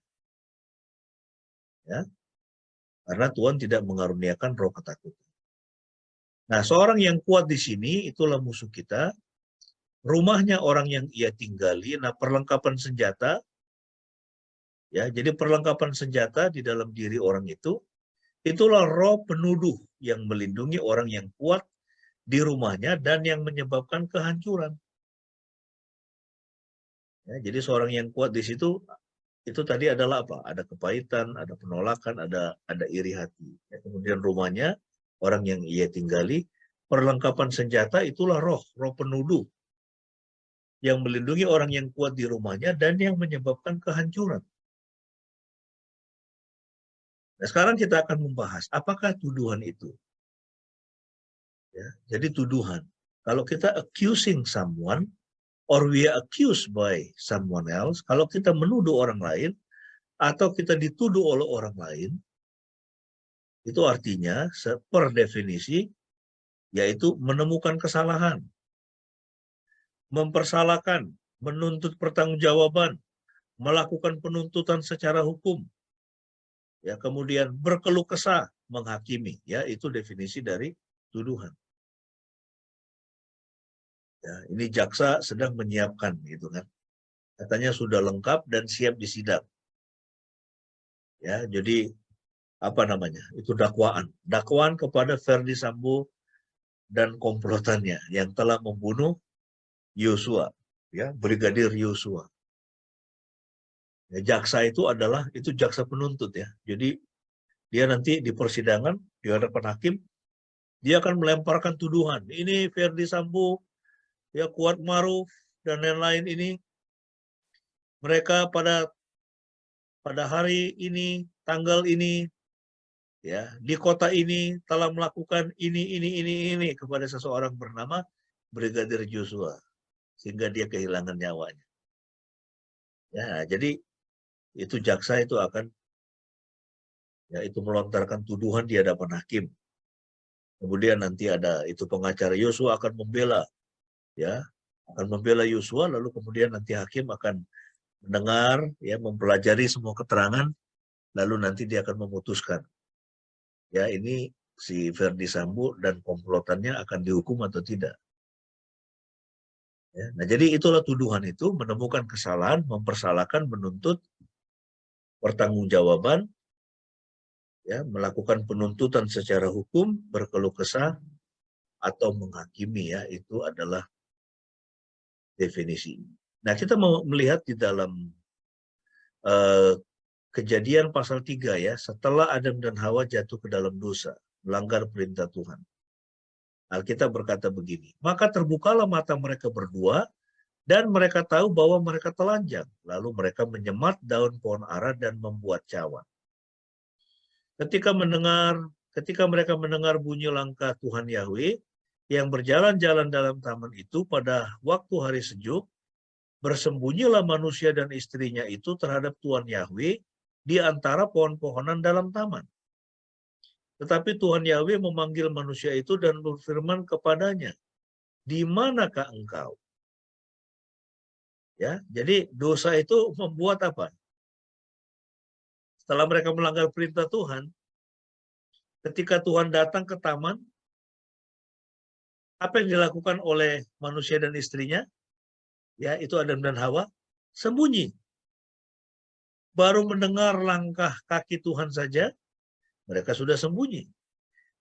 Ya, karena Tuhan tidak mengaruniakan roh ketakutan. Nah, seorang yang kuat di sini itulah musuh kita. Rumahnya orang yang ia tinggali. Nah, perlengkapan senjata, ya, jadi perlengkapan senjata di dalam diri orang itu, itulah roh penuduh yang melindungi orang yang kuat di rumahnya dan yang menyebabkan kehancuran. Ya, jadi seorang yang kuat di situ itu tadi adalah apa? Ada kepahitan, ada penolakan, ada iri hati. Ya, kemudian rumahnya orang yang ia tinggali, perlengkapan senjata itulah roh penuduh yang melindungi orang yang kuat di rumahnya dan yang menyebabkan kehancuran. Nah, sekarang kita akan membahas apakah tuduhan itu. Ya, jadi tuduhan. Kalau kita accusing someone, or we are accused by someone else, kalau kita menuduh orang lain, atau kita dituduh oleh orang lain, itu artinya per definisi, yaitu menemukan kesalahan, mempersalahkan, menuntut pertanggungjawaban, melakukan penuntutan secara hukum, Ya, kemudian berkeluh kesah, menghakimi, ya itu definisi dari tuduhan. Ya, ini jaksa sedang menyiapkan, gitu kan? Katanya sudah lengkap dan siap disidang. Ya, jadi apa namanya? Itu dakwaan kepada Verdi Sambo dan komplotannya yang telah membunuh Yosua, ya Brigadir Yosua. Ya, jaksa itu jaksa penuntut ya. Jadi dia nanti di persidangan di hadapan hakim dia akan melemparkan tuduhan. Ini Verdi Sambo, ya Kuat Maruf dan lain-lain ini mereka pada hari ini, tanggal ini, ya di kota ini telah melakukan ini kepada seseorang bernama Brigadir Joshua sehingga dia kehilangan nyawanya. Ya, jadi itu jaksa itu akan itu melontarkan tuduhan di hadapan hakim. Kemudian nanti ada itu pengacara Yosua akan membela, ya akan membela Yosua, lalu kemudian nanti hakim akan mendengar, ya mempelajari semua keterangan, lalu nanti dia akan memutuskan, ya ini si Verdi Sambo dan komplotannya akan dihukum atau tidak. Ya, nah jadi itulah tuduhan itu, menemukan kesalahan, mempersalahkan, menuntut, pertanggungjawaban, ya melakukan penuntutan secara hukum, berkeluh kesah atau menghakimi, ya itu adalah definisi. Nah kita mau melihat di dalam Kejadian pasal 3 ya, setelah Adam dan Hawa jatuh ke dalam dosa, melanggar perintah Tuhan. Alkitab berkata begini, maka terbukalah mata mereka berdua dan mereka tahu bahwa mereka telanjang. Lalu mereka menyemat daun pohon ara dan membuat cawan. Ketika mereka mendengar bunyi langkah Tuhan Yahweh yang berjalan-jalan dalam taman itu pada waktu hari sejuk, bersembunyilah manusia dan istrinya itu terhadap Tuhan Yahweh di antara pohon-pohonan dalam taman. Tetapi Tuhan Yahweh memanggil manusia itu dan berfirman kepadanya, di manakah engkau? Ya, jadi dosa itu membuat apa? Setelah mereka melanggar perintah Tuhan, ketika Tuhan datang ke taman, apa yang dilakukan oleh manusia dan istrinya? Ya, itu Adam dan Hawa, sembunyi. Baru mendengar langkah kaki Tuhan saja, mereka sudah sembunyi.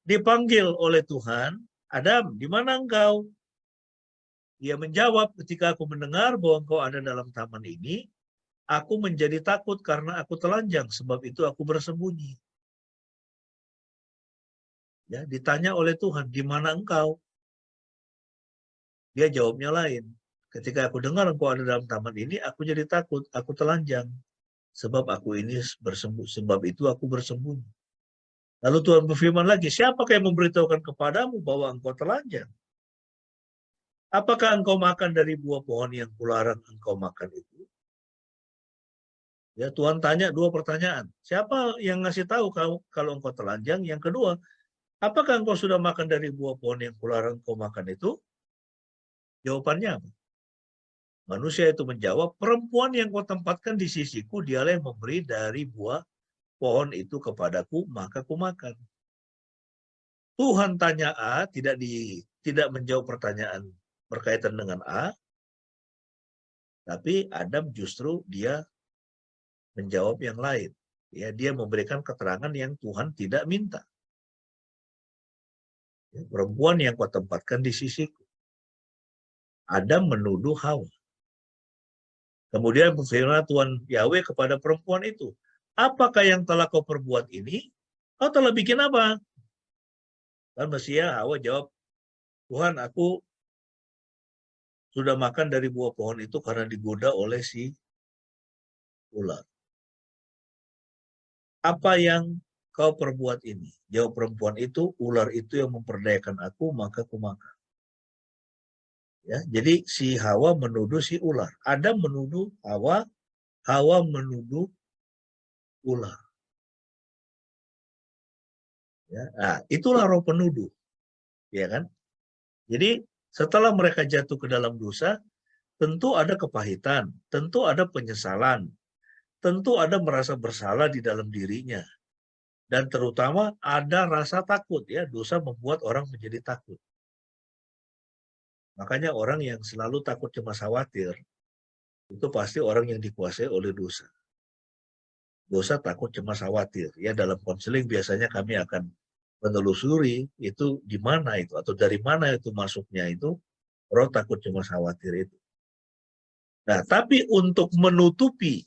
Dipanggil oleh Tuhan, Adam, di mana engkau? Dia menjawab, ketika aku mendengar bahwa engkau ada dalam taman ini, aku menjadi takut karena aku telanjang, sebab itu aku bersembunyi. Ya, ditanya oleh Tuhan, di mana engkau? Dia jawabnya lain. Ketika aku dengar engkau ada dalam taman ini, aku jadi takut, aku telanjang, sebab itu aku bersembunyi. Lalu Tuhan berfirman lagi, siapakah yang memberitahukan kepadamu bahwa engkau telanjang? Apakah engkau makan dari buah pohon yang kularang engkau makan itu? Ya, Tuhan tanya dua pertanyaan. Siapa yang ngasih tahu kalau engkau telanjang? Yang kedua, apakah engkau sudah makan dari buah pohon yang kularang engkau makan itu? Jawabannya apa? Manusia itu menjawab, perempuan yang kau tempatkan di sisiku, dialah yang memberi dari buah pohon itu kepadaku, maka ku makan. Tuhan tanya A, tidak menjawab pertanyaan berkaitan dengan A, tapi Adam justru dia menjawab yang lain. Ya, dia memberikan keterangan yang Tuhan tidak minta. Ya, perempuan yang kau tempatkan di sisiku. Adam menuduh Hawa. Kemudian berfirman Tuhan Yahweh kepada perempuan itu, apakah yang telah kau perbuat ini? Kau telah bikin apa? Dan mestinya Hawa jawab, Tuhan, aku sudah makan dari buah pohon itu karena digoda oleh si ular. Apa yang kau perbuat ini? Jawab perempuan itu, ular itu yang memperdayakan aku, maka aku makan. Ya, jadi si Hawa menuduh si ular. Adam menuduh Hawa, Hawa menuduh ular. Ya, nah, itulah roh penuduh, ya kan? Jadi setelah mereka jatuh ke dalam dosa, tentu ada kepahitan, tentu ada penyesalan, tentu ada merasa bersalah di dalam dirinya. Dan terutama ada rasa takut, ya, dosa membuat orang menjadi takut. Makanya orang yang selalu takut, cemas, khawatir, itu pasti orang yang dikuasai oleh dosa. Dosa, takut, cemas, khawatir. Ya, dalam konseling biasanya kami akan menelusuri itu di mana itu, atau dari mana itu masuknya itu, roh takut, cemas, khawatir itu. Nah, tapi untuk menutupi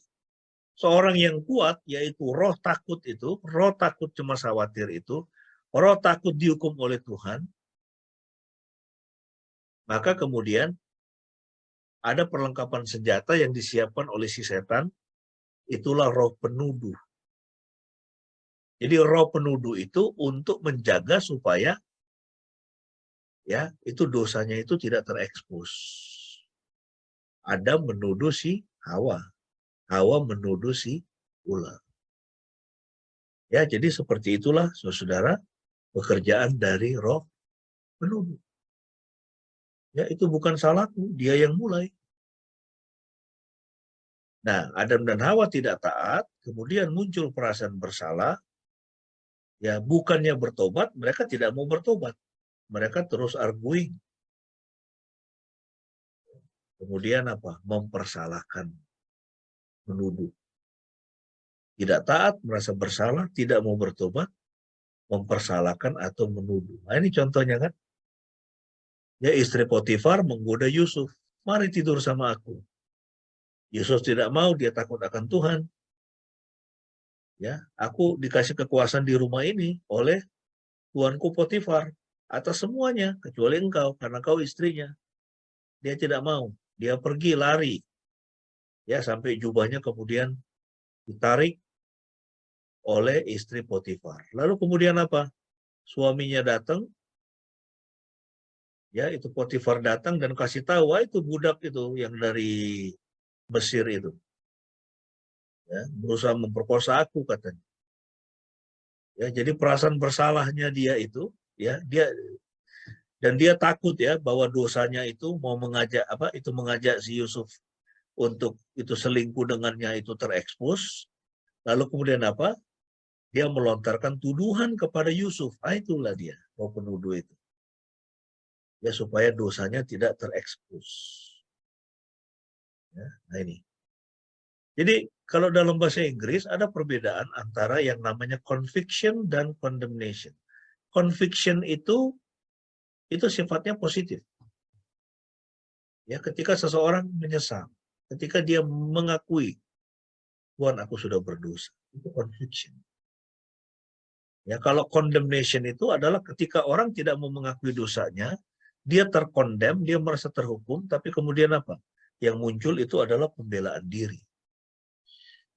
seorang yang kuat, yaitu roh takut itu, roh takut, cemas, khawatir itu, roh takut dihukum oleh Tuhan, maka kemudian ada perlengkapan senjata yang disiapkan oleh si setan, itulah roh penuduh. Jadi roh penuduh itu untuk menjaga supaya ya itu dosanya itu tidak terekspos. Adam menuduh si Hawa, Hawa menuduh si ular. Ya, jadi seperti itulah saudara pekerjaan dari roh penuduh. Ya, itu bukan salahku, dia yang mulai. Nah, Adam dan Hawa tidak taat, kemudian muncul perasaan bersalah. Ya, bukannya bertobat, mereka tidak mau bertobat. Mereka terus arguing. Kemudian apa? Mempersalahkan, menuduh. Tidak taat, merasa bersalah, tidak mau bertobat, mempersalahkan atau menuduh. Nah, ini contohnya kan. Ya, istri Potifar menggoda Yusuf. Mari tidur sama aku. Yusuf tidak mau, dia takut akan Tuhan. Ya, aku dikasih kekuasaan di rumah ini oleh tuanku Potifar atas semuanya, kecuali engkau, karena kau istrinya. Dia tidak mau. Dia pergi, lari. Ya, sampai jubahnya kemudian ditarik oleh istri Potifar. Lalu kemudian apa? Suaminya datang, ya itu Potifar datang dan kasih tahu, wah itu budak itu yang dari Mesir itu, ya, berusaha memperkosa aku katanya. Ya, jadi perasaan bersalahnya dia itu, ya dia takut ya bahwa dosanya itu mau mengajak si Yusuf untuk itu selingkuh dengannya itu terekspos. Lalu kemudian apa? Dia melontarkan tuduhan kepada Yusuf. Itulah dia, mau penuduh itu. Ya, supaya dosanya tidak terekspos. Ya, nah ini. Jadi kalau dalam bahasa Inggris ada perbedaan antara yang namanya conviction dan condemnation. Conviction itu sifatnya positif. Ya, ketika seseorang menyesal, ketika dia mengakui, Tuhan aku sudah berdosa, itu conviction. Ya, kalau condemnation itu adalah ketika orang tidak mau mengakui dosanya, dia terkondem, dia merasa terhukum, tapi kemudian apa? Yang muncul itu adalah pembelaan diri.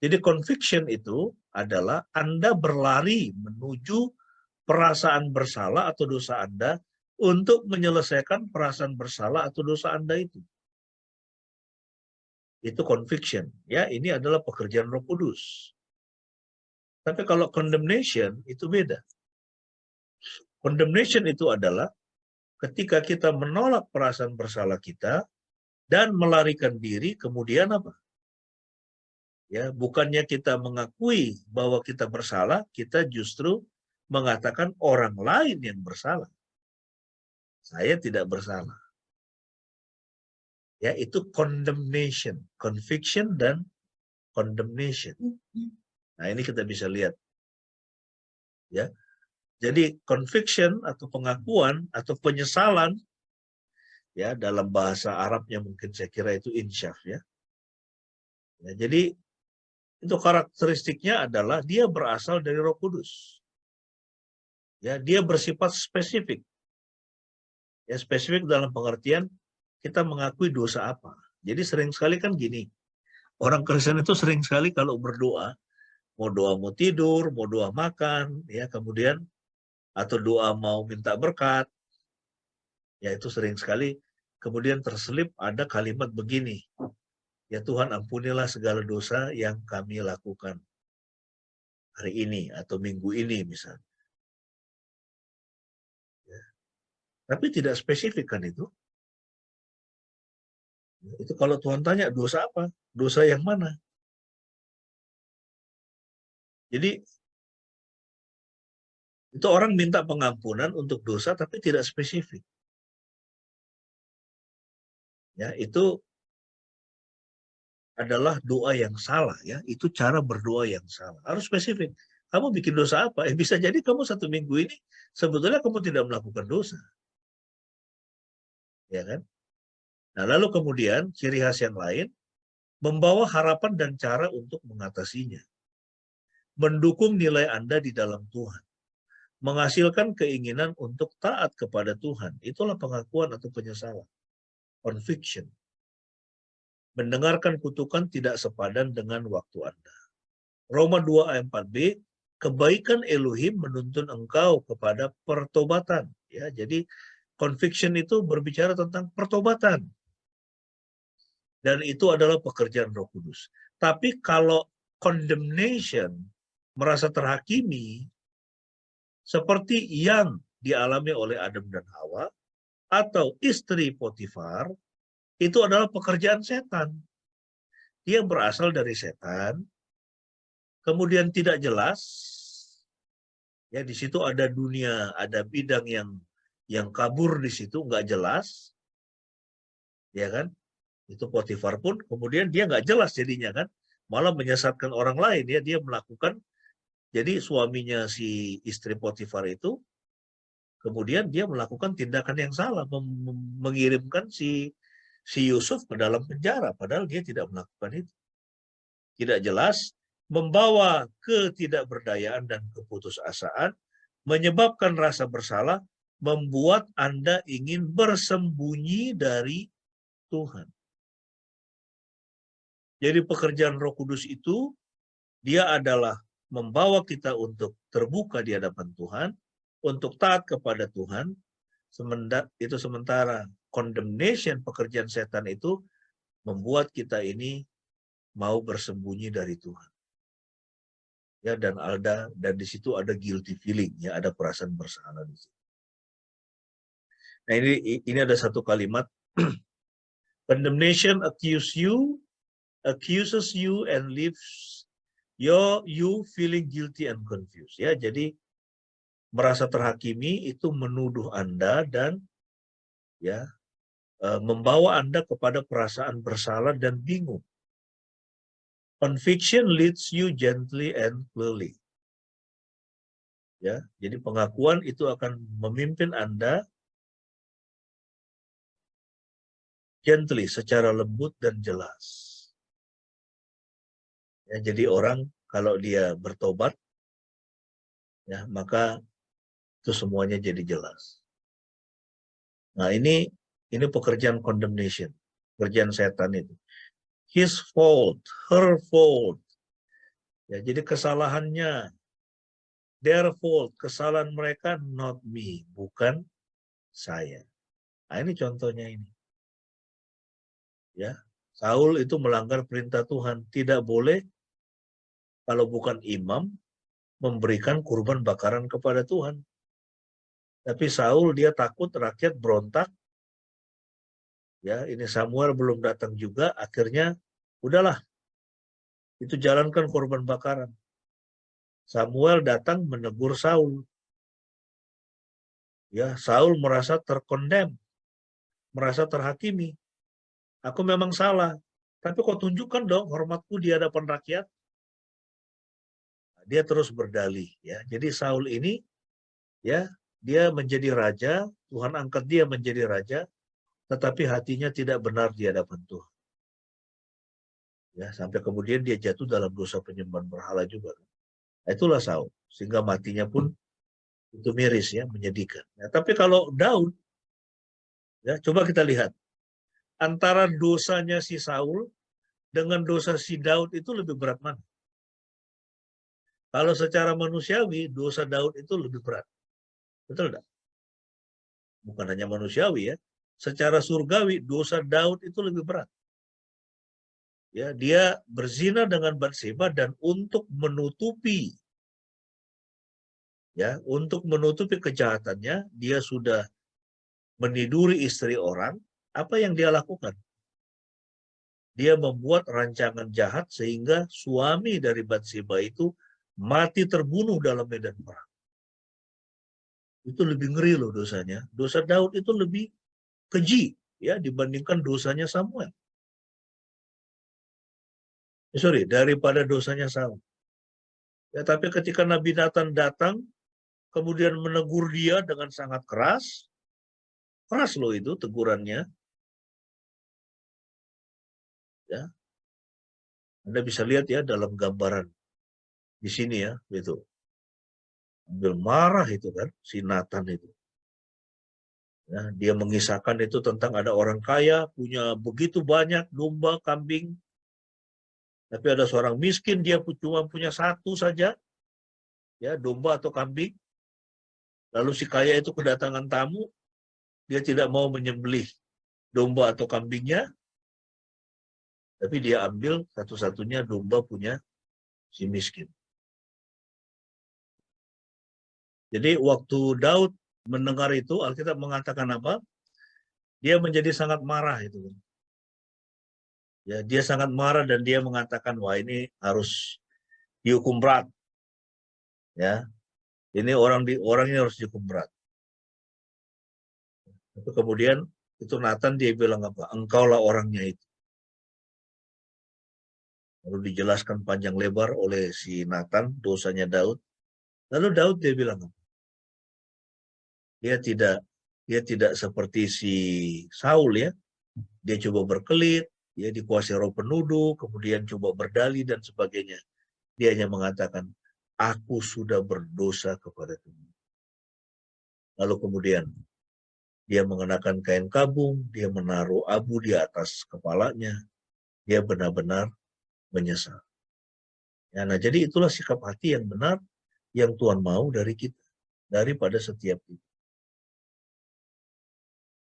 Jadi conviction itu adalah Anda berlari menuju perasaan bersalah atau dosa Anda untuk menyelesaikan perasaan bersalah atau dosa Anda itu. Itu conviction. Ya, ini adalah pekerjaan Roh Kudus. Tapi kalau condemnation itu beda. Condemnation itu adalah ketika kita menolak perasaan bersalah kita dan melarikan diri, kemudian apa? Ya, bukannya kita mengakui bahwa kita bersalah, kita justru mengatakan orang lain yang bersalah. Saya tidak bersalah. Ya, itu condemnation, conviction dan condemnation. Nah, ini kita bisa lihat. Ya. Jadi conviction atau pengakuan atau penyesalan, ya, dalam bahasa Arabnya mungkin saya kira itu insyaf, ya. Ya, jadi itu karakteristiknya adalah dia berasal dari Roh Kudus. Ya, dia bersifat spesifik. Ya, spesifik dalam pengertian kita mengakui dosa apa. Jadi sering sekali kan gini, orang Kristen itu sering sekali kalau berdoa, mau tidur, mau doa makan, ya kemudian atau doa mau minta berkat, ya itu sering sekali kemudian terselip ada kalimat begini, ya Tuhan ampunilah segala dosa yang kami lakukan hari ini atau minggu ini misalnya. Ya. Tapi tidak spesifik kan itu. Itu kalau Tuhan tanya dosa apa? Dosa yang mana? Jadi Itu orang minta pengampunan untuk dosa tapi tidak spesifik. Ya, itu adalah doa yang salah ya. Itu cara berdoa yang salah. Harus spesifik. Kamu bikin dosa apa? Bisa jadi kamu 1 minggu ini sebetulnya kamu tidak melakukan dosa. Ya kan? Nah, lalu kemudian ciri khas yang lain membawa harapan dan cara untuk mengatasinya. Mendukung nilai Anda di dalam Tuhan. Menghasilkan keinginan untuk taat kepada Tuhan. Itulah pengakuan atau penyesalan. Conviction. Mendengarkan kutukan tidak sepadan dengan waktu Anda. Roma 2 ayat 4b, kebaikan Elohim menuntun engkau kepada pertobatan. Ya, jadi conviction itu berbicara tentang pertobatan. Dan itu adalah pekerjaan Roh Kudus. Tapi kalau condemnation, merasa terhakimi, seperti yang dialami oleh Adam dan Hawa, atau istri Potifar, itu adalah pekerjaan setan. Dia berasal dari setan, kemudian tidak jelas, ya di situ ada dunia, ada bidang yang kabur di situ, nggak jelas, ya kan? Itu Potifar pun, kemudian dia nggak jelas jadinya kan, malah menyesatkan orang lain, ya dia melakukan, jadi suaminya si istri Potifar itu, kemudian dia melakukan tindakan yang salah, mengirimkan si Yusuf ke dalam penjara, padahal dia tidak melakukan itu. Tidak jelas, membawa ketidakberdayaan dan keputusasaan, menyebabkan rasa bersalah, membuat Anda ingin bersembunyi dari Tuhan. Jadi pekerjaan Roh Kudus itu, dia adalah membawa kita untuk terbuka di hadapan Tuhan, untuk taat kepada Tuhan, sementara condemnation, pekerjaan setan itu, membuat kita ini mau bersembunyi dari Tuhan. Ya, dan di situ ada guilty feeling, ya ada perasaan bersalah di situ. Nah, ini ada satu kalimat condemnation accuses you and leaves you feeling guilty and confused. Ya, jadi merasa terhakimi itu menuduh Anda dan ya membawa Anda kepada perasaan bersalah dan bingung. Conviction leads you gently and clearly. Ya, jadi pengakuan itu akan memimpin Anda gently, secara lembut dan jelas. Ya, jadi orang kalau dia bertobat, ya maka itu semuanya jadi jelas. Nah, ini pekerjaan condemnation, pekerjaan setan itu. His fault, her fault. Ya, jadi kesalahannya, their fault, kesalahan mereka, not me, bukan saya. Nah, ini contohnya ini. Ya, Saul itu melanggar perintah Tuhan, tidak boleh kalau bukan imam memberikan kurban bakaran kepada Tuhan. Tapi Saul dia takut rakyat berontak. Ya, ini Samuel belum datang juga, akhirnya udahlah. Itu jalankan kurban bakaran. Samuel datang menegur Saul. Ya, Saul merasa terkondem, merasa terhakimi. Aku memang salah, tapi kau tunjukkan dong hormatku di hadapan rakyat. Dia terus berdalih, ya. Jadi Saul ini, ya, dia menjadi raja, Tuhan angkat dia menjadi raja, tetapi hatinya tidak benar di hadapan Tuhan. Ya, sampai kemudian dia jatuh dalam dosa penyembahan berhala juga. Nah, itulah Saul, sehingga matinya pun itu miris, ya, menyedihkan. Ya, tapi kalau Daud, ya, coba kita lihat antara dosanya si Saul dengan dosa si Daud itu lebih berat mana? Kalau secara manusiawi, dosa Daud itu lebih berat. Betul tidak? Bukan hanya manusiawi, ya. Secara surgawi, dosa Daud itu lebih berat. Ya, dia berzina dengan Batseba dan untuk menutupi kejahatannya, dia sudah meniduri istri orang. Apa yang dia lakukan? Dia membuat rancangan jahat sehingga suami dari Batseba itu mati terbunuh dalam medan perang. itu lebih ngeri loh dosanya. Dosa Daud itu lebih keji ya dibandingkan dosanya Samuel. Daripada dosanya Saul. Ya, tapi ketika Nabi Nathan datang, kemudian menegur dia dengan sangat keras loh itu tegurannya. Ya, Anda bisa lihat ya dalam gambaran di sini ya, itu. Ambil marah itu kan, si Nathan itu. Ya, dia mengisahkan itu tentang ada orang kaya, punya begitu banyak domba, kambing, tapi ada seorang miskin, dia cuma punya satu saja, ya domba atau kambing. Lalu si kaya itu kedatangan tamu, dia tidak mau menyembelih domba atau kambingnya, tapi dia ambil satu-satunya domba punya si miskin. Jadi waktu Daud mendengar itu, Alkitab mengatakan apa? Dia menjadi sangat marah itu. Ya, dia sangat marah dan dia mengatakan, wah ini harus dihukum berat. Ya, ini orang ini harus dihukum berat. Tapi kemudian itu Nathan dia bilang apa? Engkaulah orangnya itu. Lalu dijelaskan panjang lebar oleh si Nathan dosanya Daud. Lalu Daud dia bilang apa? Dia tidak seperti si Saul ya. Dia coba berkelit, dia dikuasai roh penuduh, kemudian coba berdalih dan sebagainya. Dia hanya mengatakan, aku sudah berdosa kepada Tuhan. Lalu kemudian dia mengenakan kain kabung, dia menaruh abu di atas kepalanya, dia benar-benar menyesal. Ya, nah jadi itulah sikap hati yang benar yang Tuhan mau dari kita, daripada setiap kita.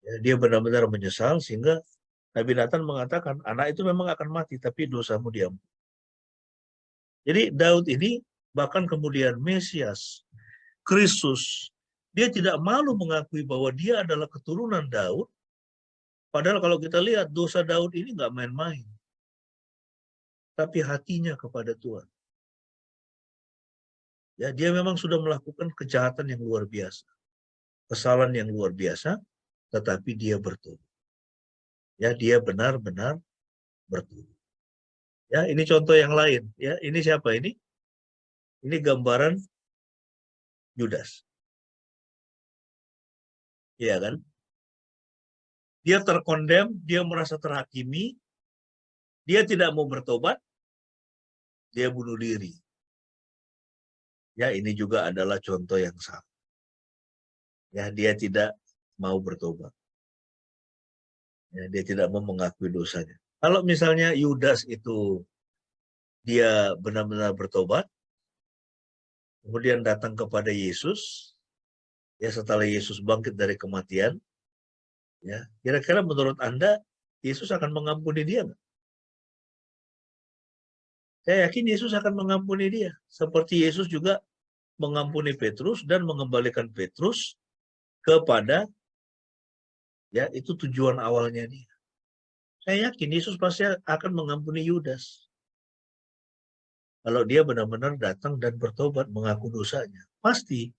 Ya, dia benar-benar menyesal sehingga Nabi Nathan mengatakan anak itu memang akan mati tapi dosamu diampuni. Jadi Daud ini bahkan kemudian Mesias, Kristus, dia tidak malu mengakui bahwa dia adalah keturunan Daud. Padahal kalau kita lihat dosa Daud ini nggak main-main. Tapi hatinya kepada Tuhan. Ya, dia memang sudah melakukan kejahatan yang luar biasa. Kesalahan yang luar biasa, tetapi dia bertobat. Ya, dia benar-benar bertobat. Ya, ini contoh yang lain. Ya, ini siapa ini? Ini gambaran Yudas. Iya kan? Dia terkondem, dia merasa terhakimi, dia tidak mau bertobat, dia bunuh diri. Ya, ini juga adalah contoh yang sama. Ya, dia tidak mau bertobat. Ya, dia tidak mau mengakui dosanya. Kalau misalnya Yudas itu dia benar-benar bertobat, kemudian datang kepada Yesus, ya setelah Yesus bangkit dari kematian, ya kira-kira menurut Anda Yesus akan mengampuni dia nggak? Saya yakin Yesus akan mengampuni dia, seperti Yesus juga mengampuni Petrus dan mengembalikan Petrus kepada ya itu tujuan awalnya dia. Saya yakin Yesus pasti akan mengampuni Yudas. Kalau dia benar-benar datang dan bertobat mengaku dosanya. Pasti.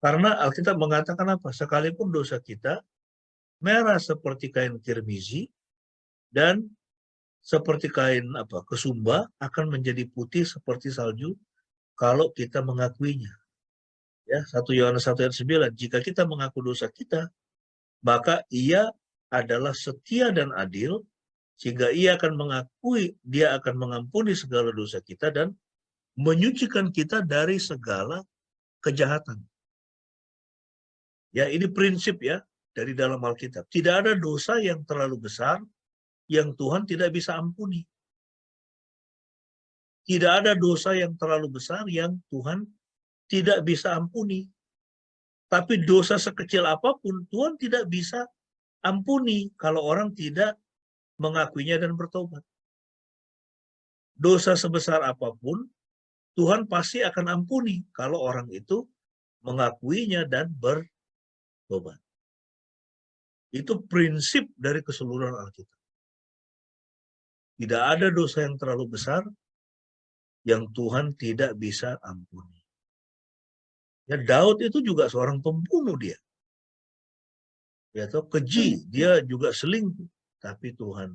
Karena Alkitab mengatakan apa? Sekalipun dosa kita merah seperti kain kirmizi dan seperti kain kesumba akan menjadi putih seperti salju kalau kita mengakuinya. Ya, 1 Yohanes 1 ayat 9, jika kita mengaku dosa kita, maka ia adalah setia dan adil sehingga ia akan dia akan mengampuni segala dosa kita dan menyucikan kita dari segala kejahatan. Ya, ini prinsip ya dari dalam Alkitab. Tidak ada dosa yang terlalu besar yang Tuhan tidak bisa ampuni. Tidak ada dosa yang terlalu besar yang Tuhan tidak bisa ampuni. Tapi dosa sekecil apapun Tuhan tidak bisa ampuni kalau orang tidak mengakuinya dan bertobat. Dosa sebesar apapun Tuhan pasti akan ampuni kalau orang itu mengakuinya dan bertobat. Itu prinsip dari keseluruhan Alkitab. Tidak ada dosa yang terlalu besar yang Tuhan tidak bisa ampuni. Ya, Daud itu juga seorang pembunuh dia. Ya, atau keji, dia juga selingkuh. Tapi Tuhan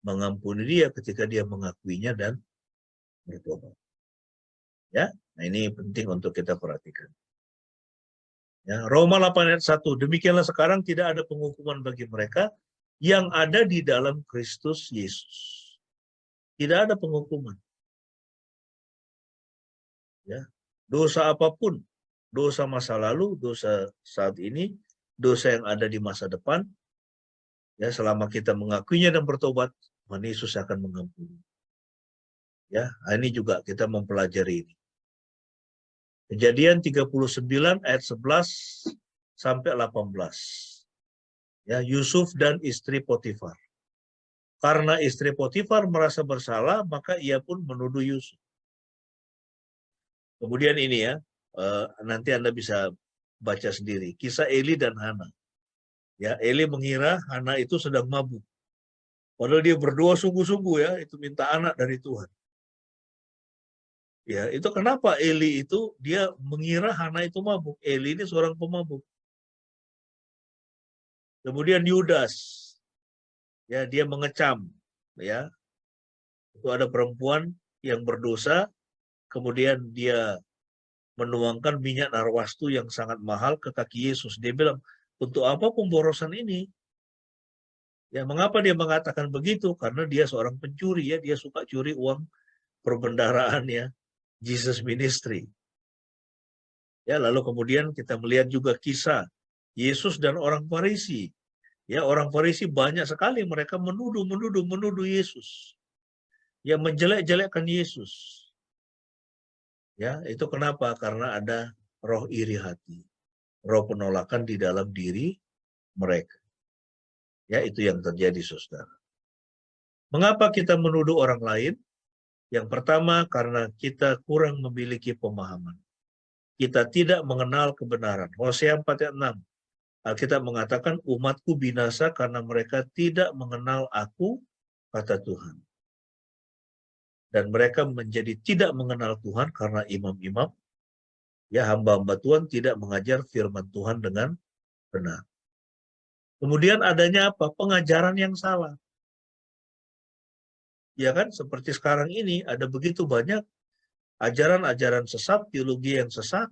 mengampuni dia ketika dia mengakuinya dan bertobat. Ya, nah ini penting untuk kita perhatikan. Ya, Roma 8 ayat 1, demikianlah sekarang tidak ada penghukuman bagi mereka yang ada di dalam Kristus Yesus. Tidak ada penghukuman. Ya, dosa apapun, dosa masa lalu, dosa saat ini, dosa yang ada di masa depan, ya selama kita mengakuinya dan bertobat, Tuhan Yesus akan mengampuni. Ya, ini juga kita mempelajari ini. Kejadian 39 ayat 11 sampai 18. Ya, Yusuf dan istri Potifar. Karena istri Potifar merasa bersalah, maka ia pun menuduh Yusuf. Kemudian ini ya, nanti Anda bisa baca sendiri. Kisah Eli dan Hana. Ya, Eli mengira Hana itu sedang mabuk. Padahal dia berdoa sungguh-sungguh ya, itu minta anak dari Tuhan. Ya, itu kenapa Eli itu dia mengira Hana itu mabuk. Eli ini seorang pemabuk. Kemudian Yudas, ya dia mengecam, ya itu ada perempuan yang berdosa, kemudian dia menuangkan minyak narwastu yang sangat mahal ke kaki Yesus. Dia bilang, untuk apa pemborosan ini? Ya, mengapa dia mengatakan begitu? Karena dia seorang pencuri, ya dia suka curi uang perbendaharaan ya, Jesus Ministry. Ya, lalu kemudian kita melihat juga kisah Yesus dan orang Farisi. Ya, orang Farisi banyak sekali mereka menuduh Yesus. Ya, menjelek-jelekkan Yesus. Ya, itu kenapa? Karena ada roh iri hati, roh penolakan di dalam diri mereka. Ya, itu yang terjadi, saudara. Mengapa kita menuduh orang lain? Yang pertama, karena kita kurang memiliki pemahaman. Kita tidak mengenal kebenaran. Hosea 4 ayat 6. Alkitab mengatakan, umatku binasa karena mereka tidak mengenal aku, kata Tuhan. Dan mereka menjadi tidak mengenal Tuhan karena imam-imam, ya hamba-hamba Tuhan tidak mengajar firman Tuhan dengan benar. Kemudian adanya apa? Pengajaran yang salah. Ya kan, seperti sekarang ini ada begitu banyak ajaran-ajaran sesat, teologi yang sesat,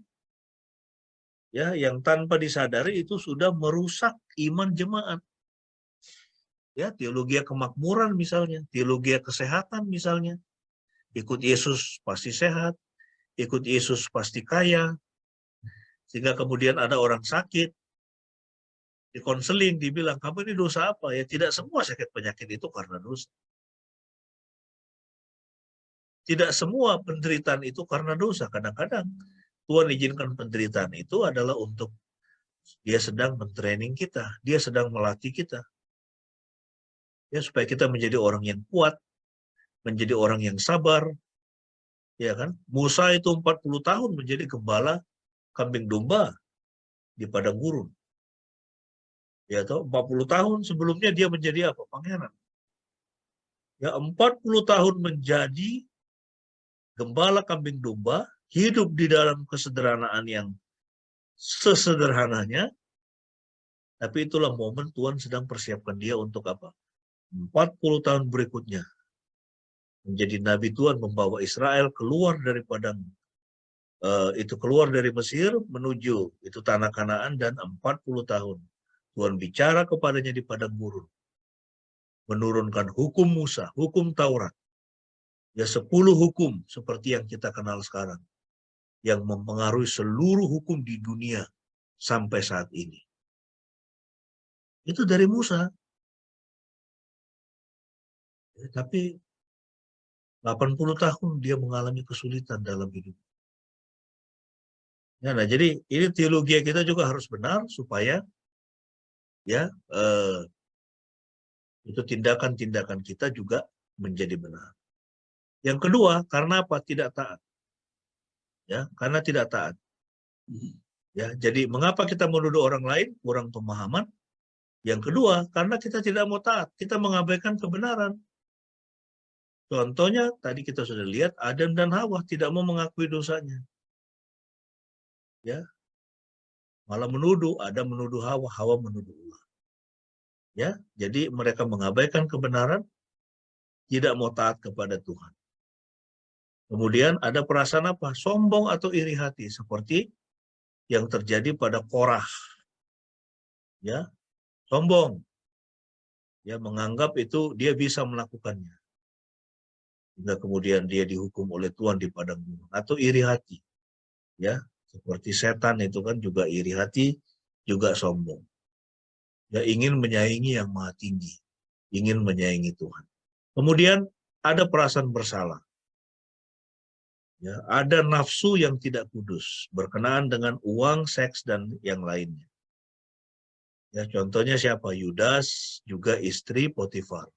ya yang tanpa disadari itu sudah merusak iman jemaat. Ya, teologi kemakmuran misalnya, teologi kesehatan misalnya. Ikut Yesus pasti sehat, ikut Yesus pasti kaya, sehingga kemudian ada orang sakit, di konseling dibilang, kamu ini dosa apa? Ya tidak semua sakit penyakit itu karena dosa. Tidak semua penderitaan itu karena dosa. Kadang-kadang Tuhan izinkan penderitaan itu adalah untuk dia sedang mentraining kita, dia sedang melatih kita. Ya, supaya kita menjadi orang yang kuat, menjadi orang yang sabar. Ya kan? Musa itu 40 tahun menjadi gembala kambing domba di padang gurun. Ya toh, 40 tahun sebelumnya dia menjadi apa? Pangeran. Ya, 40 tahun menjadi gembala kambing domba, hidup di dalam kesederhanaan yang sesederhananya, tapi itulah momen Tuhan sedang persiapkan dia untuk apa? 40 tahun berikutnya. Menjadi nabi Tuhan, membawa Israel keluar dari padang, keluar dari Mesir menuju itu tanah Kanaan, dan 40 tahun Tuhan bicara kepadanya di padang gurun. Menurunkan hukum Musa, hukum Taurat. Ya 10 hukum seperti yang kita kenal sekarang. Yang mempengaruhi seluruh hukum di dunia sampai saat ini. Itu dari Musa. Ya, tapi 80 tahun dia mengalami kesulitan dalam hidup. Ya, nah jadi ini teologi kita juga harus benar supaya ya itu tindakan-tindakan kita juga menjadi benar. Yang kedua, karena apa? Tidak taat. Ya, karena tidak taat. Ya, jadi mengapa kita menuduh orang lain? Kurang pemahaman. Yang kedua, karena kita tidak mau taat, kita mengabaikan kebenaran. Contohnya, tadi kita sudah lihat, Adam dan Hawa tidak mau mengakui dosanya. ya, malah menuduh, ada menuduh Hawa, Hawa menuduh Allah. Ya, jadi mereka mengabaikan kebenaran, tidak mau taat kepada Tuhan. Kemudian ada perasaan apa? Sombong atau iri hati, seperti yang terjadi pada Korah. Ya, sombong. Ya, menganggap itu dia bisa melakukannya. Hingga kemudian dia dihukum oleh Tuhan di padang gurun. Atau iri hati. Ya, seperti setan itu kan juga iri hati, juga sombong. Ya, ingin menyaingi yang maha tinggi. Ingin menyaingi Tuhan. Kemudian ada perasaan bersalah. Ya, ada nafsu yang tidak kudus berkenaan dengan uang, seks, dan yang lainnya. Ya, contohnya siapa? Yudas, juga istri Potifar.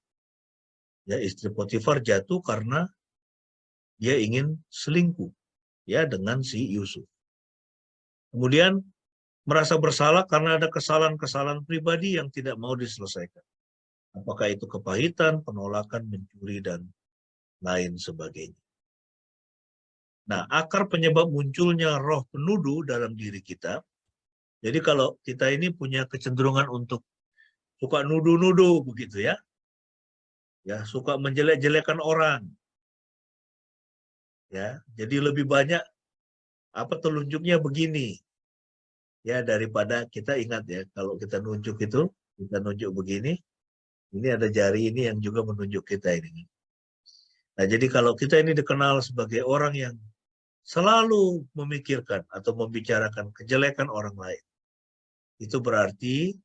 Ya, istri Potifar jatuh karena dia ingin selingkuh ya dengan si Yusuf. Kemudian merasa bersalah karena ada kesalahan-kesalahan pribadi yang tidak mau diselesaikan. Apakah itu kepahitan, penolakan, mencuri, dan lain sebagainya. Nah, akar penyebab munculnya roh penuduh dalam diri kita, jadi kalau kita ini punya kecenderungan untuk suka nuduh-nuduh begitu ya suka menjelek-jelekan orang, ya, jadi lebih banyak apa telunjuknya begini, ya daripada kita ingat ya kalau kita nunjuk itu, kita nunjuk begini, ini ada jari ini yang juga menunjuk kita ini. Nah, jadi kalau kita ini dikenal sebagai orang yang selalu memikirkan atau membicarakan kejelekan orang lain, itu berarti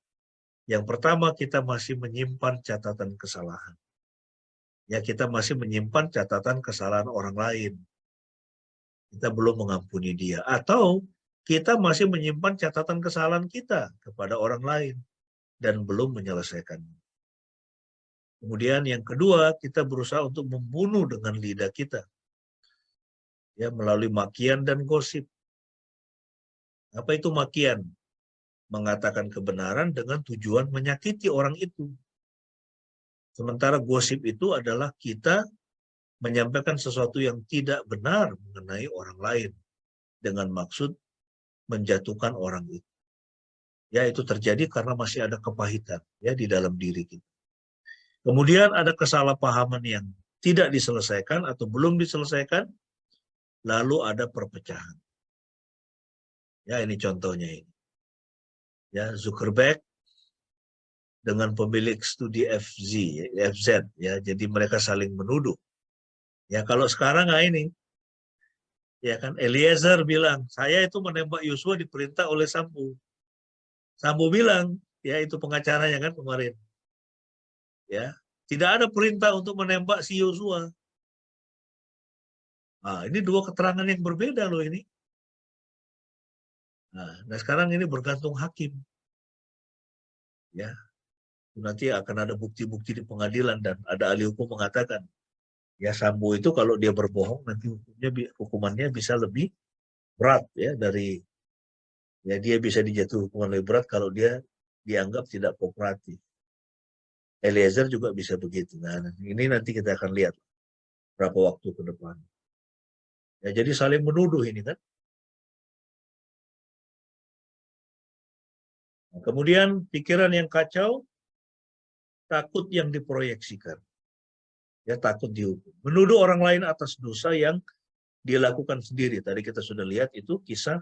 yang pertama kita masih menyimpan catatan kesalahan. Ya, kita masih menyimpan catatan kesalahan orang lain. Kita belum mengampuni dia. Atau kita masih menyimpan catatan kesalahan kita kepada orang lain dan belum menyelesaikannya. Kemudian yang kedua, kita berusaha untuk membunuh dengan lidah kita. Ya, melalui makian dan gosip. Apa itu makian? Mengatakan kebenaran dengan tujuan menyakiti orang itu. Sementara gosip itu adalah kita menyampaikan sesuatu yang tidak benar mengenai orang lain dengan maksud menjatuhkan orang itu. Ya, itu terjadi karena masih ada kepahitan ya di dalam diri kita. Kemudian ada kesalahpahaman yang tidak diselesaikan atau belum diselesaikan, lalu ada perpecahan. Ya, ini contohnya ini. Ya, Zuckerberg dengan pemilik studi FZ ya, jadi mereka saling menuduh. Ya, kalau sekarang ini ya kan Eliezer bilang, saya itu menembak Yosua diperintah oleh Sambo. Sambo bilang, ya itu pengacaranya kan kemarin. Ya, tidak ada perintah untuk menembak si Yosua. Nah, ini dua keterangan yang berbeda loh ini. Nah, sekarang ini bergantung hakim. Ya, nanti akan ada bukti-bukti di pengadilan dan ada ahli hukum mengatakan, ya Sambo itu kalau dia berbohong nanti hukumannya bisa lebih berat ya dari ya dia bisa dijatuhi hukuman lebih berat kalau dia dianggap tidak kooperatif. Eliezer juga bisa begitu. Nah, ini nanti kita akan lihat berapa waktu ke depan. Ya, jadi saling menuduh ini kan. Nah, kemudian pikiran yang kacau, takut yang diproyeksikan. Ya, takut dihukum. Menuduh orang lain atas dosa yang dia lakukan sendiri. Tadi kita sudah lihat itu kisah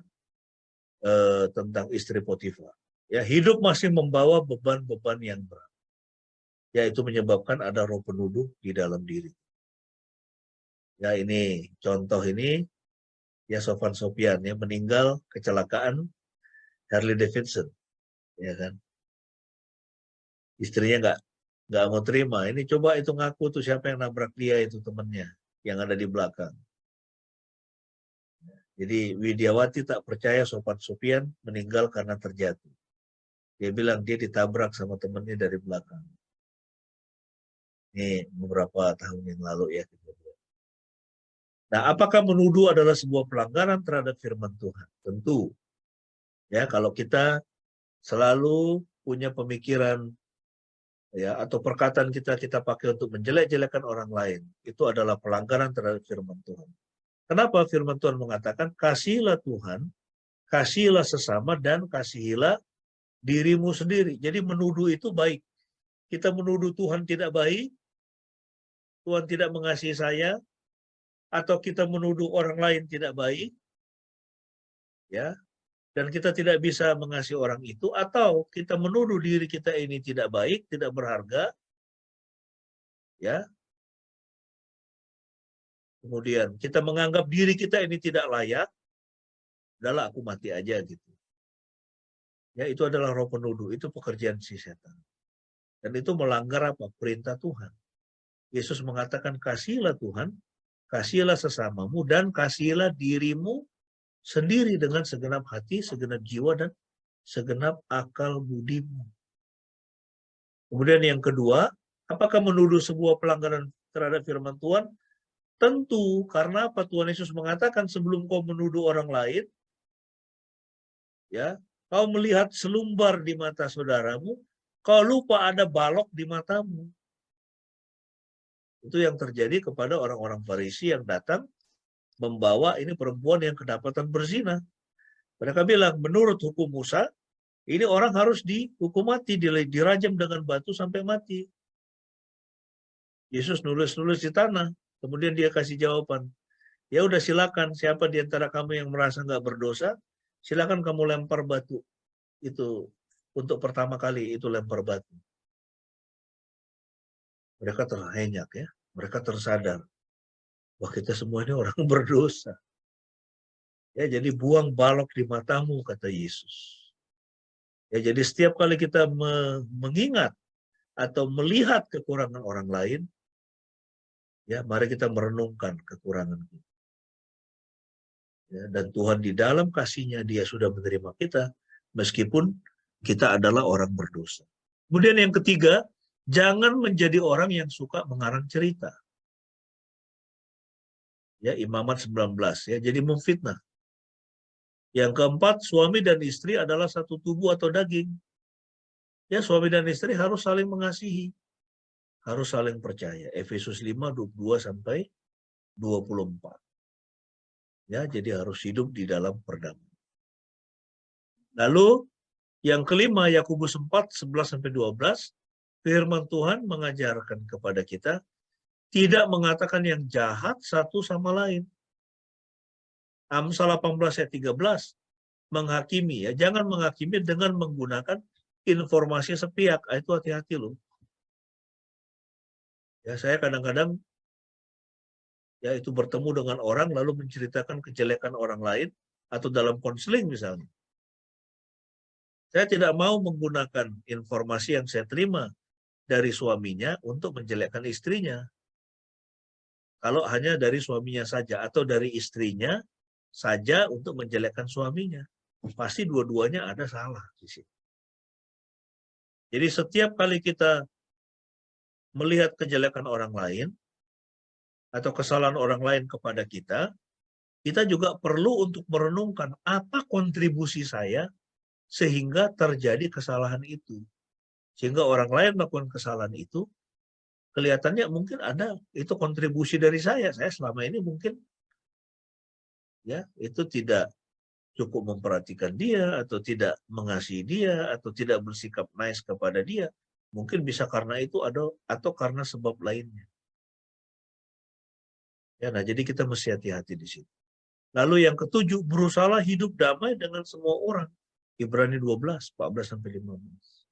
tentang istri Potifar. Ya, hidup masih membawa beban-beban yang berat. Ya, itu menyebabkan ada roh penuduh di dalam diri. Ya, ini contoh ini ya Sofan Sopian ya meninggal kecelakaan Harley Davidson, ya kan. Istrinya nggak mau terima. Ini coba itu ngaku tuh siapa yang nabrak dia itu temennya yang ada di belakang. Jadi Widiawati tak percaya Sofan Sopian meninggal karena terjatuh. Dia bilang dia ditabrak sama temennya dari belakang. Ini beberapa tahun yang lalu ya. Nah, apakah menuduh adalah sebuah pelanggaran terhadap firman Tuhan? Tentu. Ya, kalau kita selalu punya pemikiran ya atau perkataan kita pakai untuk menjelek-jelekan orang lain, itu adalah pelanggaran terhadap firman Tuhan. Kenapa firman Tuhan mengatakan kasihilah Tuhan kasihilah sesama dan kasihilah dirimu sendiri. Jadi menuduh itu baik. Kita menuduh Tuhan tidak baik, Tuhan tidak mengasihi saya, atau kita menuduh orang lain tidak baik, ya, dan kita tidak bisa mengasihi orang itu, atau kita menuduh diri kita ini tidak baik, tidak berharga, ya. Kemudian kita menganggap diri kita ini tidak layak, udahlah aku mati aja gitu. Ya, itu adalah roh penuduh, itu pekerjaan si setan. Dan itu melanggar apa? Perintah Tuhan. Yesus mengatakan, kasihilah Tuhan, kasihilah sesamamu, dan kasihilah dirimu sendiri dengan segenap hati, segenap jiwa, dan segenap akal budimu. Kemudian yang kedua, apakah menuduh sebuah pelanggaran terhadap firman Tuhan? Tentu, karena apa? Tuhan Yesus mengatakan sebelum kau menuduh orang lain, ya, kau melihat selumbar di mata saudaramu, kau lupa ada balok di matamu. Itu yang terjadi kepada orang-orang Farisi yang datang membawa ini perempuan yang kedapatan berzina. Mereka bilang, menurut hukum Musa, ini orang harus dihukum mati, dirajam dengan batu sampai mati. Yesus nulis-nulis di tanah, kemudian dia kasih jawaban. Ya udah silakan, siapa di antara kamu yang merasa nggak berdosa, silakan kamu lempar batu. Itu untuk pertama kali itu lempar batu. Mereka terhenyak ya, mereka tersadar. Wah, kita semua ini orang berdosa. Ya, jadi buang balok di matamu, kata Yesus. Ya, jadi setiap kali kita mengingat atau melihat kekurangan orang lain, ya, mari kita merenungkan kekurangan kita. Ya, dan Tuhan di dalam kasih-Nya dia sudah menerima kita, meskipun kita adalah orang berdosa. Kemudian yang ketiga, jangan menjadi orang yang suka mengarang cerita. Ya, Imamat 19, ya, jadi memfitnah. Yang keempat, suami dan istri adalah satu tubuh atau daging. Ya, suami dan istri harus saling mengasihi, harus saling percaya. Efesus 5, 22 sampai 24. Ya, jadi harus hidup di dalam perdamaian. Lalu yang kelima, Yakobus 4, 11 sampai 12, firman Tuhan mengajarkan kepada kita tidak mengatakan yang jahat satu sama lain. Amsal 18 ayat 13, menghakimi, ya, jangan menghakimi dengan menggunakan informasi sepihak. Itu hati-hati loh. Ya, saya kadang-kadang ya itu bertemu dengan orang lalu menceritakan kejelekan orang lain atau dalam konseling misalnya. Saya tidak mau menggunakan informasi yang saya terima dari suaminya untuk menjelekkan istrinya. Kalau hanya dari suaminya saja atau dari istrinya saja untuk menjelekkan suaminya, pasti dua-duanya ada salah di situ. Jadi setiap kali kita melihat kejelekan orang lain atau kesalahan orang lain kepada kita, kita juga perlu untuk merenungkan apa kontribusi saya sehingga terjadi kesalahan itu. Sehingga orang lain melakukan kesalahan itu, kelihatannya mungkin ada itu kontribusi dari saya selama ini mungkin ya itu tidak cukup memperhatikan dia atau tidak mengasihi dia atau tidak bersikap nice kepada dia, mungkin bisa karena itu atau karena sebab lainnya. Ya, nah jadi kita mesti hati-hati di situ. Lalu yang ketujuh, berusahalah hidup damai dengan semua orang. Ibrani 12, 14 sampai 15.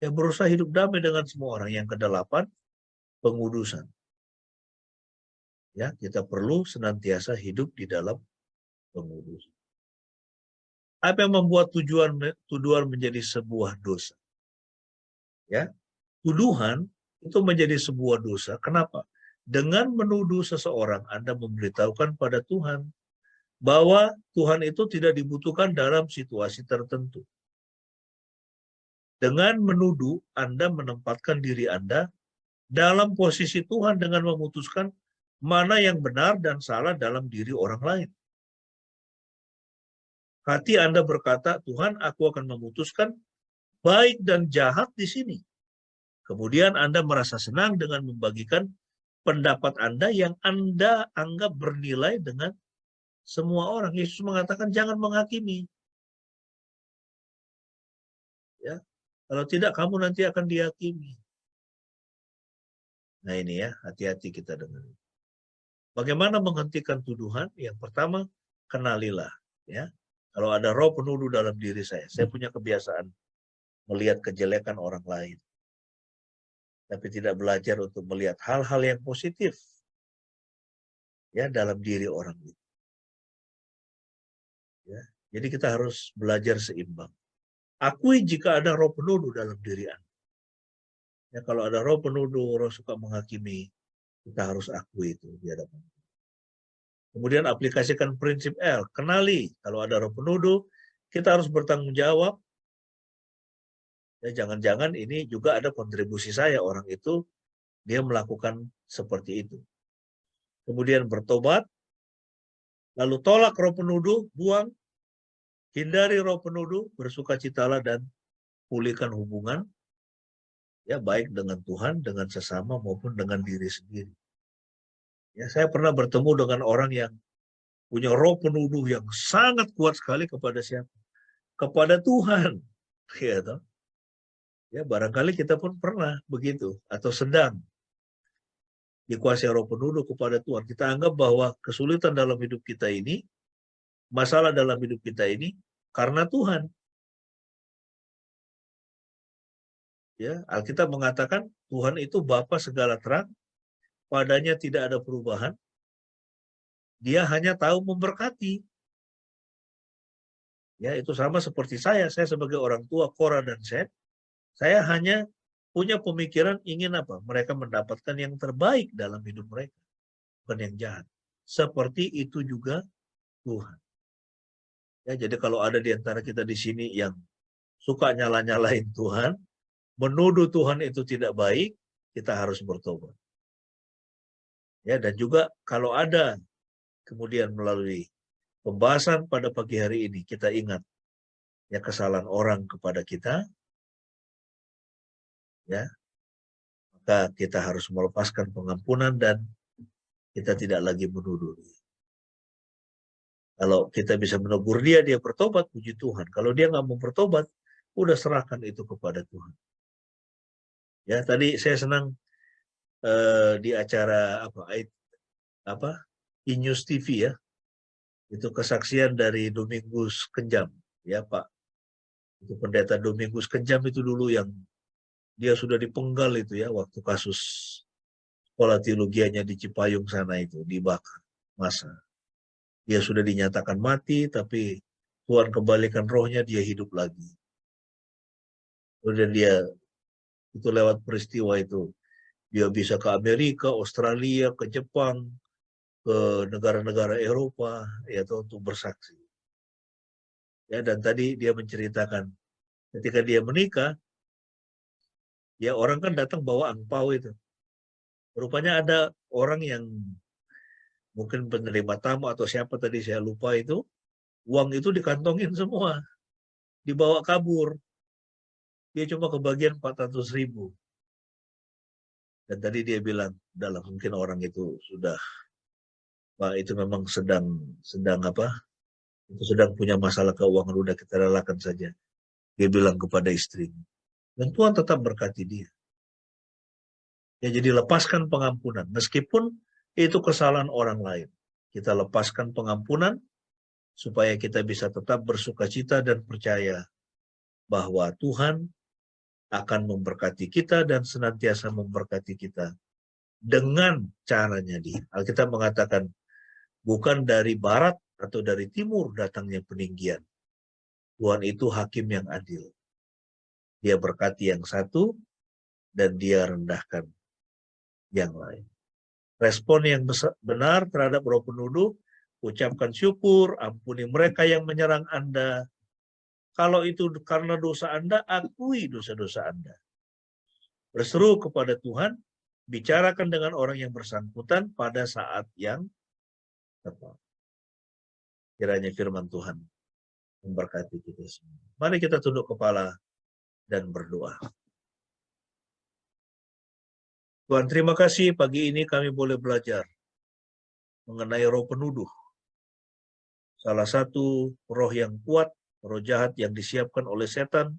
Ya, berusaha hidup damai dengan semua orang. Yang kedelapan, pengudusan. Ya, kita perlu senantiasa hidup di dalam pengudusan. Apa yang membuat tuduhan menjadi sebuah dosa? Ya, tuduhan itu menjadi sebuah dosa. Kenapa? Dengan menuduh seseorang, Anda memberitahukan pada Tuhan bahwa Tuhan itu tidak dibutuhkan dalam situasi tertentu. Dengan menuduh, Anda menempatkan diri Anda dalam posisi Tuhan dengan memutuskan mana yang benar dan salah dalam diri orang lain. Hati Anda berkata, Tuhan, aku akan memutuskan baik dan jahat di sini. Kemudian Anda merasa senang dengan membagikan pendapat Anda yang Anda anggap bernilai dengan semua orang. Yesus mengatakan jangan menghakimi. Ya, kalau tidak kamu nanti akan dihakimi. Nah ini ya, hati-hati kita dengan itu. Bagaimana menghentikan tuduhan? Yang pertama, kenalilah. Ya, kalau ada roh penuduh dalam diri saya punya kebiasaan melihat kejelekan orang lain, tapi tidak belajar untuk melihat hal-hal yang positif ya dalam diri orang itu. Ya, jadi kita harus belajar seimbang. Akui jika ada roh penuduh dalam diri Anda. Ya, kalau ada roh penuduh, roh suka menghakimi, kita harus akui itu di hadapan. Kemudian aplikasikan prinsip L. Kenali kalau ada roh penuduh, kita harus bertanggung jawab. Ya, jangan-jangan ini juga ada kontribusi saya, orang itu dia melakukan seperti itu. Kemudian bertobat, lalu tolak roh penuduh, buang, hindari roh penuduh, bersukacitalah dan pulihkan hubungan, ya baik dengan Tuhan, dengan sesama maupun dengan diri sendiri. Ya, saya pernah bertemu dengan orang yang punya roh penuduh yang sangat kuat sekali kepada siapa? Kepada Tuhan. Ya, toh? Ya, barangkali kita pun pernah begitu atau sedang dikuasai roh penuduh kepada Tuhan. Kita anggap bahwa kesulitan dalam hidup kita ini, masalah dalam hidup kita ini karena Tuhan. Ya, Alkitab mengatakan Tuhan itu Bapa segala terang, padanya tidak ada perubahan. Dia hanya tahu memberkati. Ya, itu sama seperti saya sebagai orang tua, Cora dan Seth, saya hanya punya pemikiran ingin apa? Mereka mendapatkan yang terbaik dalam hidup mereka, bukan yang jahat. Seperti itu juga Tuhan. Ya, jadi kalau ada di antara kita di sini yang suka nyala-nyalain Tuhan, menuduh Tuhan itu tidak baik, kita harus bertobat. Ya, dan juga kalau ada kemudian melalui pembahasan pada pagi hari ini, kita ingat ya kesalahan orang kepada kita, ya, maka kita harus melepaskan pengampunan dan kita tidak lagi menuduh. Kalau kita bisa menegur dia, dia bertobat, puji Tuhan. Kalau dia nggak mau bertobat, udah serahkan itu kepada Tuhan. Ya, tadi saya senang di acara Inews TV ya, itu kesaksian dari Domingus Kenjam, ya Pak. Itu pendeta Domingus Kenjam itu dulu yang dia sudah dipenggal itu ya, waktu kasus sekolah teologianya di Cipayung sana itu, dibakar masa. Dia sudah dinyatakan mati, tapi Tuhan kembalikan rohnya, dia hidup lagi. Kemudian dia itu lewat peristiwa itu, dia bisa ke Amerika, Australia, ke Jepang, ke negara-negara Eropa, yaitu untuk bersaksi. Ya, dan tadi dia menceritakan, ketika dia menikah, ya orang kan datang bawa angpau itu. Rupanya ada orang yang mungkin penerima tamu atau siapa tadi saya lupa itu, uang itu dikantongin semua, dibawa kabur. Dia cuma kebagian 400.000. Dan tadi dia bilang, dalam mungkin orang itu sudah, Pak itu memang sedang itu sedang punya masalah keuangan, udah kita relakan saja. Dia bilang kepada istrinya. Dan Tuhan tetap berkati dia. Ya, jadi lepaskan pengampunan. Meskipun itu kesalahan orang lain. Kita lepaskan pengampunan supaya kita bisa tetap bersukacita dan percaya bahwa Tuhan akan memberkati kita dan senantiasa memberkati kita dengan caranya dia. Alkitab mengatakan, bukan dari barat atau dari timur datangnya peninggian. Tuhan itu hakim yang adil. Dia berkati yang satu dan dia rendahkan yang lain. Respon yang benar terhadap roh penuduh, ucapkan syukur, ampuni mereka yang menyerang Anda. Kalau itu karena dosa Anda, akui dosa-dosa Anda. Berseru kepada Tuhan, bicarakan dengan orang yang bersangkutan pada saat yang tepat. Kiranya firman Tuhan memberkati kita semua. Mari kita tunduk kepala dan berdoa. Tuhan, terima kasih pagi ini kami boleh belajar mengenai roh penuduh. salah satu roh yang kuat, roh jahat yang disiapkan oleh setan,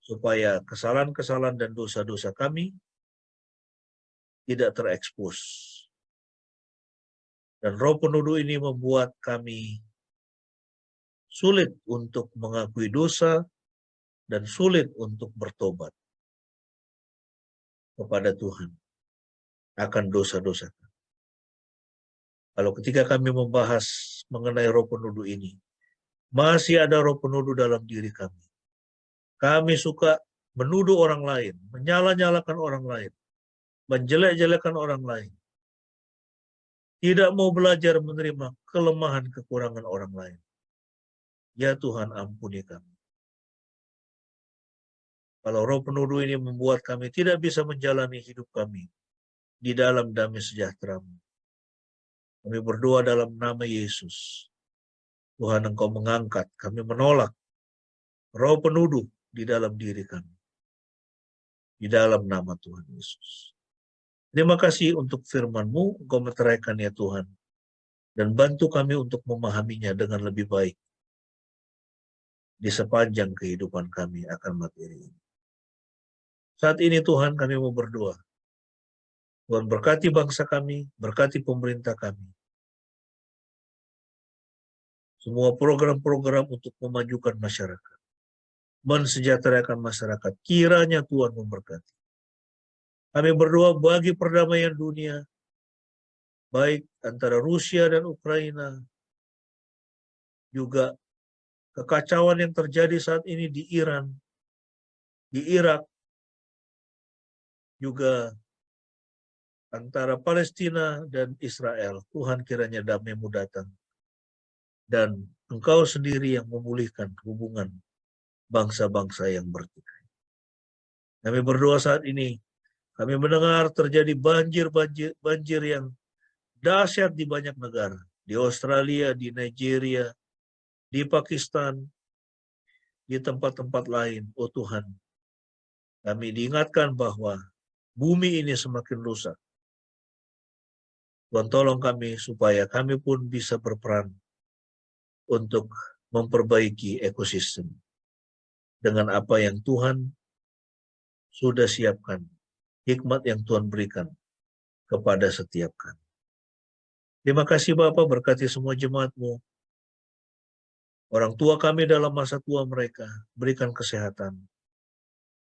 supaya kesalahan-kesalahan dan dosa-dosa kami tidak terekspos. Dan roh penuduh ini membuat kami sulit untuk mengakui dosa dan sulit untuk bertobat kepada Tuhan akan dosa-dosa. Kalau ketika kami membahas mengenai roh penuduh ini, masih ada roh penuduh dalam diri kami. Kami suka menuduh orang lain, menyala-nyalakan orang lain, menjelek-jelekan orang lain. Tidak mau belajar menerima kelemahan kekurangan orang lain. Ya Tuhan, ampuni kami. Kalau roh penuduh ini membuat kami tidak bisa menjalani hidup kami di dalam damai sejahtera-Mu. Kami berdoa dalam nama Yesus. Tuhan, Engkau mengangkat, kami menolak roh penuduh di dalam diri kami. Di dalam nama Tuhan Yesus. Terima kasih untuk firman-Mu, Engkau meteraikan ya Tuhan. Dan bantu kami untuk memahaminya dengan lebih baik di sepanjang kehidupan kami akan materi ini. Saat ini Tuhan kami mau berdoa. Tuhan berkati bangsa kami, berkati pemerintah kami. Semua program-program untuk memajukan masyarakat, mensejahterakan masyarakat, kiranya Tuhan memberkati. Kami berdoa bagi perdamaian dunia, baik antara Rusia dan Ukraina, juga kekacauan yang terjadi saat ini di Iran, di Irak, juga antara Palestina dan Israel. Tuhan, kiranya damai-Mu datang. Dan Engkau sendiri yang memulihkan hubungan bangsa-bangsa yang bertikai. Kami berdoa saat ini, kami mendengar terjadi banjir yang dahsyat di banyak negara. Di Australia, di Nigeria, di Pakistan, di tempat-tempat lain. Oh Tuhan, kami diingatkan bahwa bumi ini semakin rusak. Tuhan tolong kami supaya kami pun bisa berperan untuk memperbaiki ekosistem dengan apa yang Tuhan sudah siapkan, hikmat yang Tuhan berikan kepada setiap kami. Terima kasih Bapa, berkati semua jemaat-Mu, orang tua kami dalam masa tua mereka, berikan kesehatan,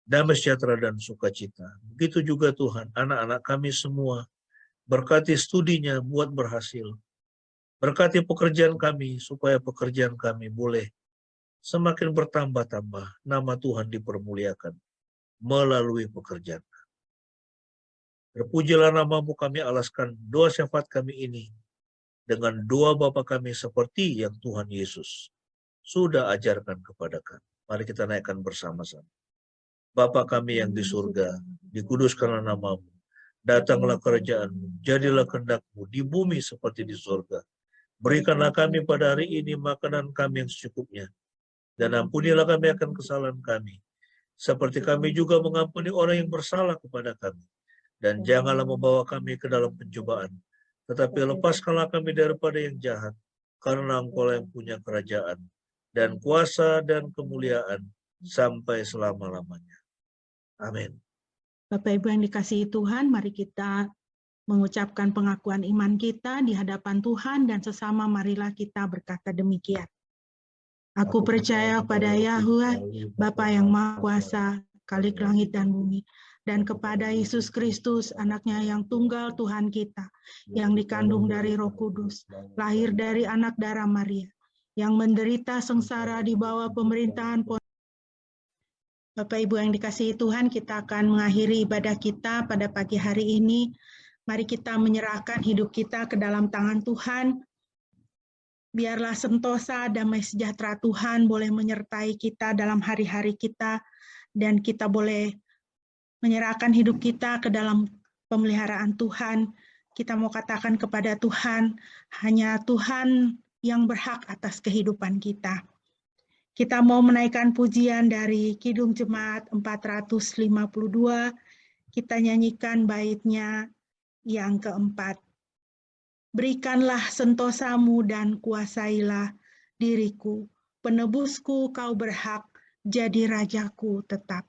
damai sejahtera dan sukacita. Begitu juga Tuhan, anak-anak kami semua, berkati studinya buat berhasil. Berkati pekerjaan kami, supaya pekerjaan kami boleh semakin bertambah-tambah, nama Tuhan dipermuliakan melalui pekerjaan. Terpujilah nama-Mu, kami alaskan doa syafaat kami ini dengan doa Bapa kami seperti yang Tuhan Yesus sudah ajarkan kepada kami. Mari kita naikkan bersama-sama. Bapa kami yang di surga, dikuduskanlah nama-Mu. Datanglah kerajaan-Mu, jadilah kehendak-Mu di bumi seperti di surga. Berikanlah kami pada hari ini makanan kami yang secukupnya. Dan ampunilah kami akan kesalahan kami, seperti kami juga mengampuni orang yang bersalah kepada kami. Dan janganlah membawa kami ke dalam pencobaan, tetapi lepaskanlah kami daripada yang jahat, karena Engkau yang punya kerajaan, dan kuasa dan kemuliaan, sampai selama-lamanya. Amin.
Bapak Ibu yang dikasihi Tuhan, mari kita mengucapkan pengakuan iman kita di hadapan Tuhan dan sesama marilah kita berkata demikian. Aku percaya pada Yahweh, Bapa yang Maha Kuasa, Khalik langit dan bumi, dan kepada Yesus Kristus, anaknya yang tunggal Tuhan kita, yang dikandung dari Roh Kudus, lahir dari anak darah Maria, yang menderita sengsara di bawah pemerintahan Bapak Ibu yang dikasihi Tuhan, kita akan mengakhiri ibadah kita pada pagi hari ini. Mari kita menyerahkan hidup kita ke dalam tangan Tuhan. Biarlah sentosa damai sejahtera Tuhan boleh menyertai kita dalam hari-hari kita, dan kita boleh menyerahkan hidup kita ke dalam pemeliharaan Tuhan. Kita mau katakan kepada Tuhan, hanya Tuhan yang berhak atas kehidupan kita. Kita mau menaikkan pujian dari Kidung Jemaat 452, kita nyanyikan baitnya yang keempat. Berikanlah sentosamu dan kuasailah diriku. Penebusku, kau berhak jadi rajaku tetap.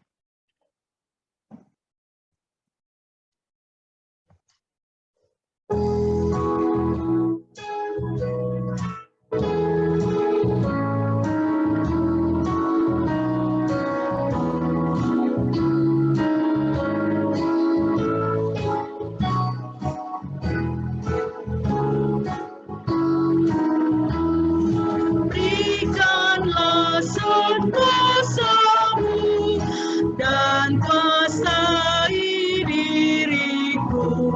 Berikanlah sentosamu dan kuasai diriku.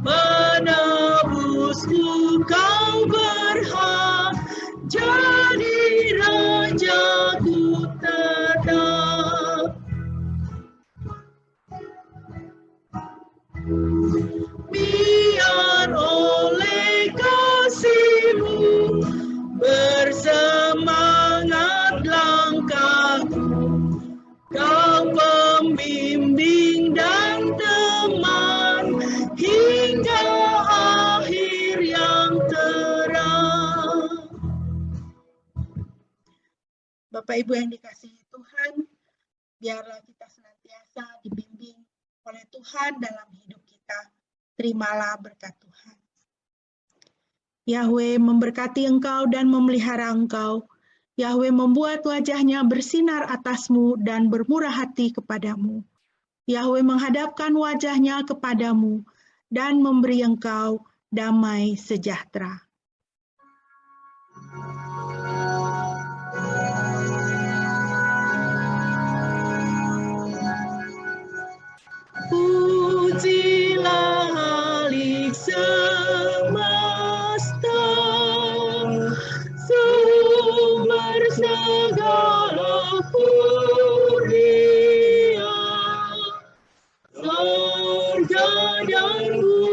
Penebusku, kau berhak jadi rajaku tetap. Biar oleh kasih-Mu bersemangat langkahku, Kau pembimbing dan teman hingga akhir yang terang. Bapak Ibu yang dikasihi Tuhan, biarlah kita senantiasa dibimbing oleh Tuhan dalam hidup kita. Terimalah berkat Tuhan. Yahweh memberkati engkau dan memelihara engkau. Yahweh membuat wajahnya bersinar atasmu dan bermurah hati kepadamu. Yahweh menghadapkan wajahnya kepadamu dan memberi engkau damai sejahtera. Pujilah Halik semesta, sumber segala kurnia, surga dan bumi